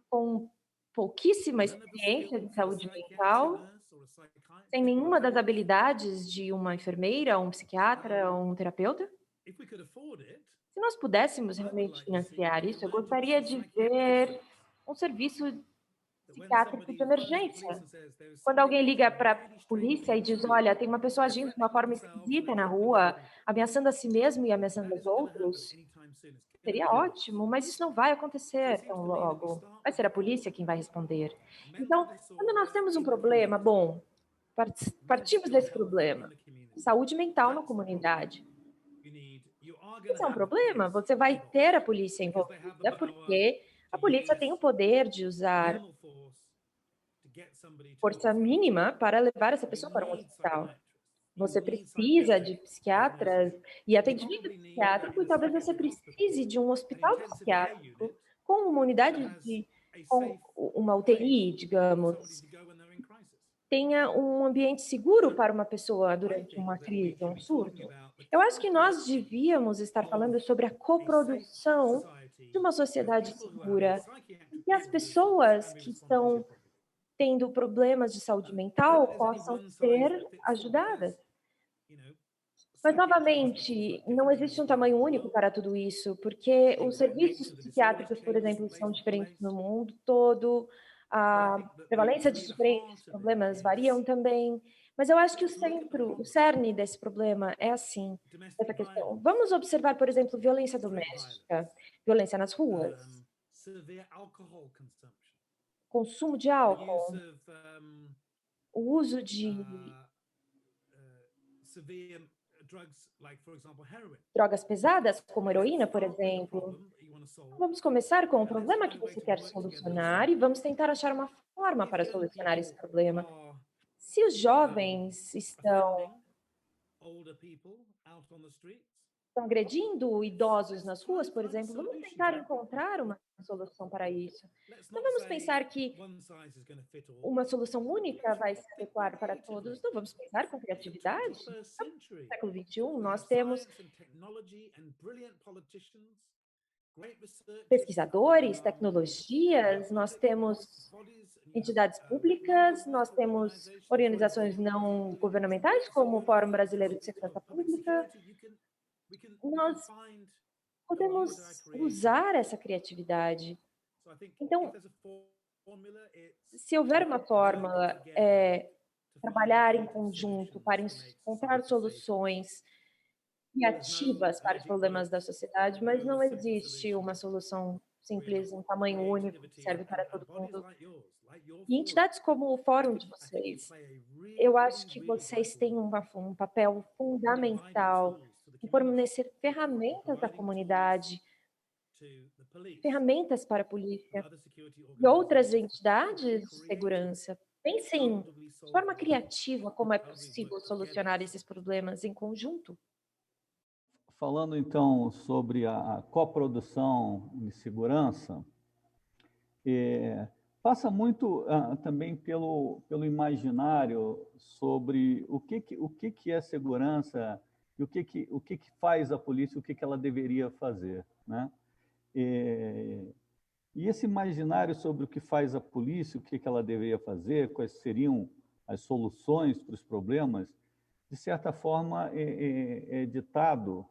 com pouquíssima experiência de saúde mental, sem nenhuma das habilidades de uma enfermeira, um psiquiatra ou um terapeuta. Se nós pudéssemos realmente financiar isso, eu gostaria de ver um serviço psiquiátrico de emergência. Quando alguém liga para a polícia e diz, olha, tem uma pessoa agindo de uma forma esquisita na rua, ameaçando a si mesmo e ameaçando os outros, seria ótimo, mas isso não vai acontecer tão logo. Vai ser a polícia quem vai responder. Então, quando nós temos um problema, bom, partimos desse problema. Saúde mental na comunidade. Isso é um problema, você vai ter a polícia envolvida, porque a polícia tem o poder de usar força mínima para levar essa pessoa para um hospital. Você precisa de psiquiatras e atendimento psiquiátrico, e talvez você precise de um hospital psiquiátrico com uma unidade com uma UTI, digamos, tenha um ambiente seguro para uma pessoa durante uma crise, um surto. Eu acho que nós devíamos estar falando sobre a coprodução de uma sociedade segura, e que as pessoas que estão tendo problemas de saúde mental possam ser ajudadas. Mas, novamente, não existe um tamanho único para tudo isso, porque os serviços psiquiátricos, por exemplo, são diferentes no mundo todo, a prevalência de diferentes problemas variam também, mas eu acho que o cerne desse problema é assim, essa questão. Vamos observar, por exemplo, violência doméstica, violência nas ruas, consumo de álcool, o uso de drogas pesadas, como heroína, por exemplo. Vamos começar com o problema que você quer solucionar e vamos tentar achar uma forma para solucionar esse problema. Se os jovens estão agredindo idosos nas ruas, por exemplo, vamos tentar encontrar uma solução para isso. Não vamos pensar que uma solução única vai se adequar para todos. Não, vamos pensar com criatividade. No século XXI, nós temos pesquisadores, tecnologias, nós tós entidades públicas, nós temos organizações não governamentais, como o Fórum Brasileiro de Segurança Pública. Nós podemos usar essa criatividade. Então, se houver uma fórmula, trabalhar em conjunto para encontrar soluções criativas para os problemas da sociedade, mas não existe uma solução simples, um tamanho único que serve para todo mundo. E entidades como o fórum de vocês, eu acho que vocês têm um papel fundamental em fornecer ferramentas à comunidade, ferramentas para a polícia e outras entidades de segurança. Pensem de forma criativa como é possível solucionar esses problemas em conjunto. Falando, então, sobre a coprodução de segurança, passa muito também pelo imaginário sobre o que é segurança e o que faz a polícia, o que ela deveria fazer, né? E esse imaginário sobre o que faz a polícia, o que ela deveria fazer, quais seriam as soluções para os problemas, de certa forma é ditado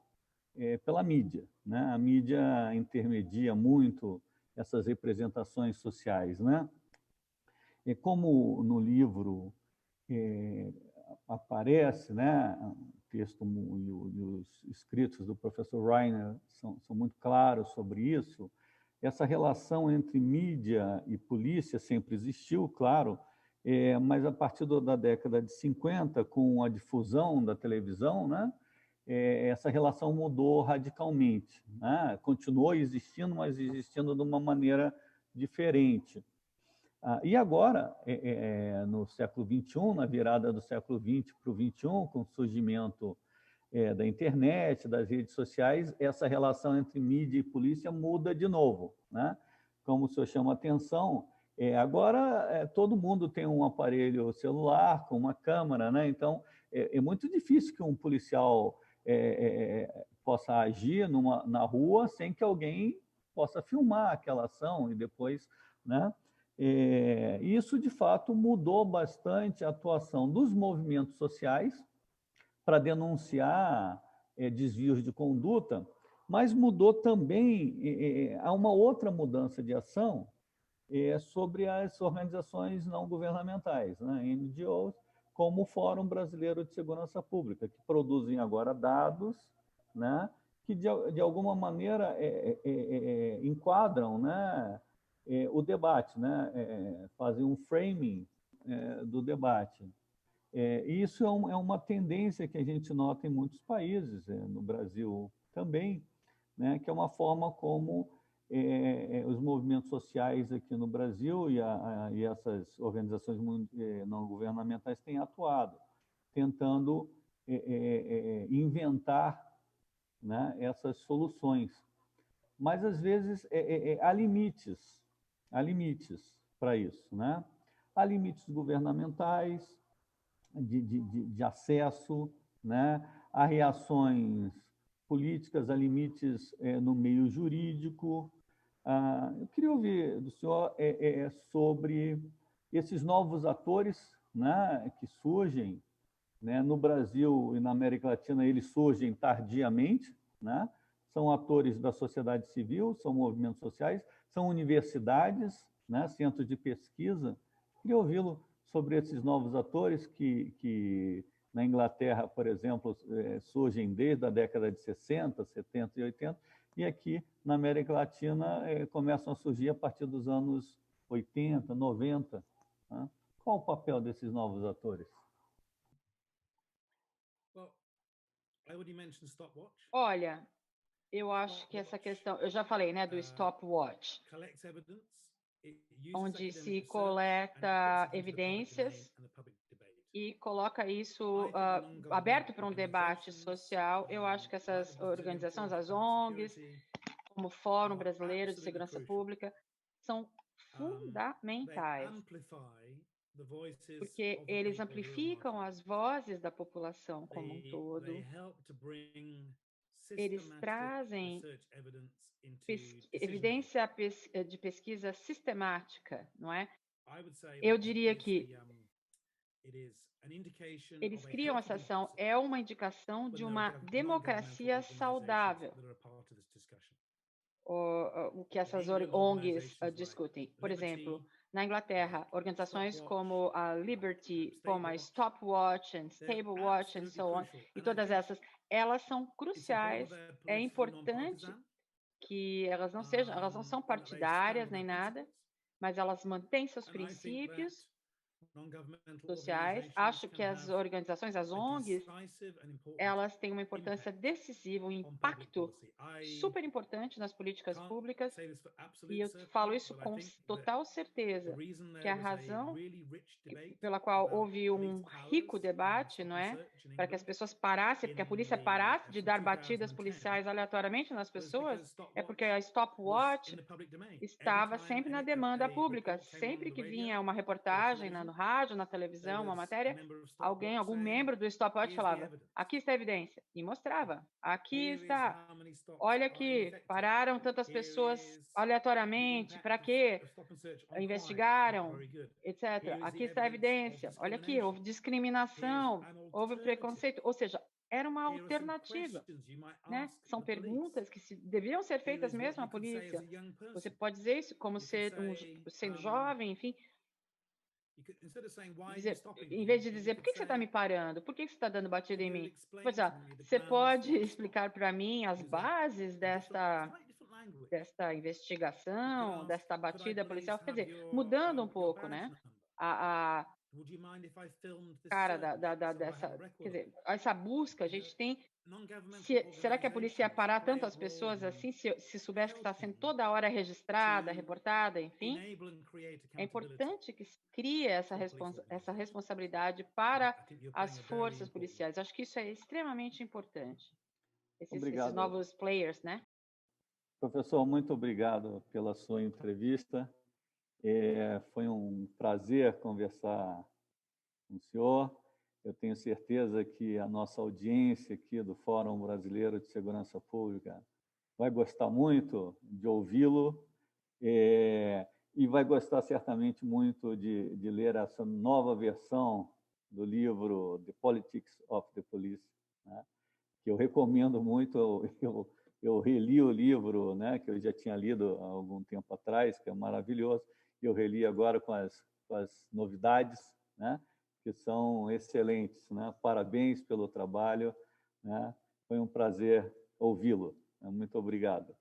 pela mídia, né? A mídia intermedia muito essas representações sociais, né? E como no livro aparece, né, o texto e os escritos do professor Reiner são muito claros sobre isso, essa relação entre mídia e polícia sempre existiu, claro, mas a partir da década de 50, com a difusão da televisão, né, essa relação mudou radicalmente, né? Continuou existindo, mas existindo de uma maneira diferente. E agora, no século XXI, na virada do século XX para o XXI, com o surgimento da internet, das redes sociais, essa relação entre mídia e polícia muda de novo, né? Como o senhor chama a atenção, agora todo mundo tem um aparelho celular com uma câmera, né? Então, é muito difícil que um policial possa agir na rua sem que alguém possa filmar aquela ação e depois, né? Isso, de fato, mudou bastante a atuação dos movimentos sociais para denunciar desvios de conduta, mas mudou também, há uma outra mudança de ação sobre as organizações não governamentais, né? NGOs, como o Fórum Brasileiro de Segurança Pública, que produzem agora dados, né, que de alguma maneira enquadram, né, o debate, né, fazem um framing do debate. Isso é uma tendência que a gente nota em muitos países, no Brasil também, né, que é uma forma como os movimentos sociais aqui no Brasil e essas organizações não governamentais têm atuado, tentando inventar, né, essas soluções. Mas, às vezes, há limites para isso, né? Há limites governamentais, de acesso, né? Há reações políticas, há limites no meio jurídico. Eu queria ouvir do senhor sobre esses novos atores, né, que surgem, né, no Brasil e na América Latina. Eles surgem tardiamente, né? São atores da sociedade civil, são movimentos sociais, são universidades, né, centros de pesquisa. Queria ouvi-lo sobre esses novos atores que na Inglaterra, por exemplo, surgem desde a década de 60, 70 e 80, e aqui na América Latina começam a surgir a partir dos anos 80, 90. Né? Qual o papel desses novos atores? Olha, eu acho que essa questão, eu já falei, né, do stopwatch, onde se coleta evidências e coloca isso aberto para um debate social. Eu acho que essas organizações, as ONGs, como o Fórum Brasileiro de Segurança Pública, são fundamentais, porque eles amplificam as vozes da população como um todo, eles trazem evidência de pesquisa sistemática, não é? Eu diria que eles criam essa ação, é uma indicação de uma democracia saudável, o que essas ONGs discutem. Por exemplo, na Inglaterra, organizações como a Liberty, como a Stopwatch, and Stablewatch, and so on, e todas essas, elas são cruciais. É importante que elas não são partidárias nem nada, mas elas mantêm seus princípios sociais. Acho que as organizações, as ONGs, elas têm uma importância decisiva, um impacto super importante nas políticas públicas, e eu falo isso com total certeza, que a razão pela qual houve um rico debate, não é? Para que as pessoas parassem, porque a polícia parasse de dar batidas policiais aleatoriamente nas pessoas, é porque a Stopwatch estava sempre na demanda pública. Sempre que vinha uma reportagem no rádio, na televisão, uma matéria, algum membro do Stopwatch falava, aqui está a evidência, e mostrava, aqui está, olha aqui, pararam tantas pessoas aleatoriamente, para quê? Investigaram, etc. Aqui está a evidência, olha aqui, houve discriminação, houve preconceito, ou seja, era uma alternativa, né? São perguntas que deveriam ser feitas mesmo à polícia. Você pode dizer isso como sendo jovem, enfim. Em vez de dizer, por que você está me parando? Por que você está dando batida em mim? Pois é, você pode explicar para mim as bases desta investigação, desta batida policial? Quer dizer, mudando um pouco, né? Cara dessa, quer dizer, essa busca, a gente tem. Será que a polícia ia parar tanto as pessoas assim se soubesse que está sendo toda hora registrada, reportada, enfim? É importante que se crie essa responsabilidade para as forças policiais. Acho que isso é extremamente importante. Esses novos players, né? Professor, muito obrigado pela sua entrevista. Foi um prazer conversar com o senhor. Eu tenho certeza que a nossa audiência aqui do Fórum Brasileiro de Segurança Pública vai gostar muito de ouvi-lo e vai gostar certamente muito de ler essa nova versão do livro The Politics of the Police, né? Que eu recomendo muito. Eu reli o livro, né, que eu já tinha lido há algum tempo atrás, que é maravilhoso, e eu reli agora com as novidades, né, que são excelentes, né? Parabéns pelo trabalho, né? Foi um prazer ouvi-lo. Muito obrigado.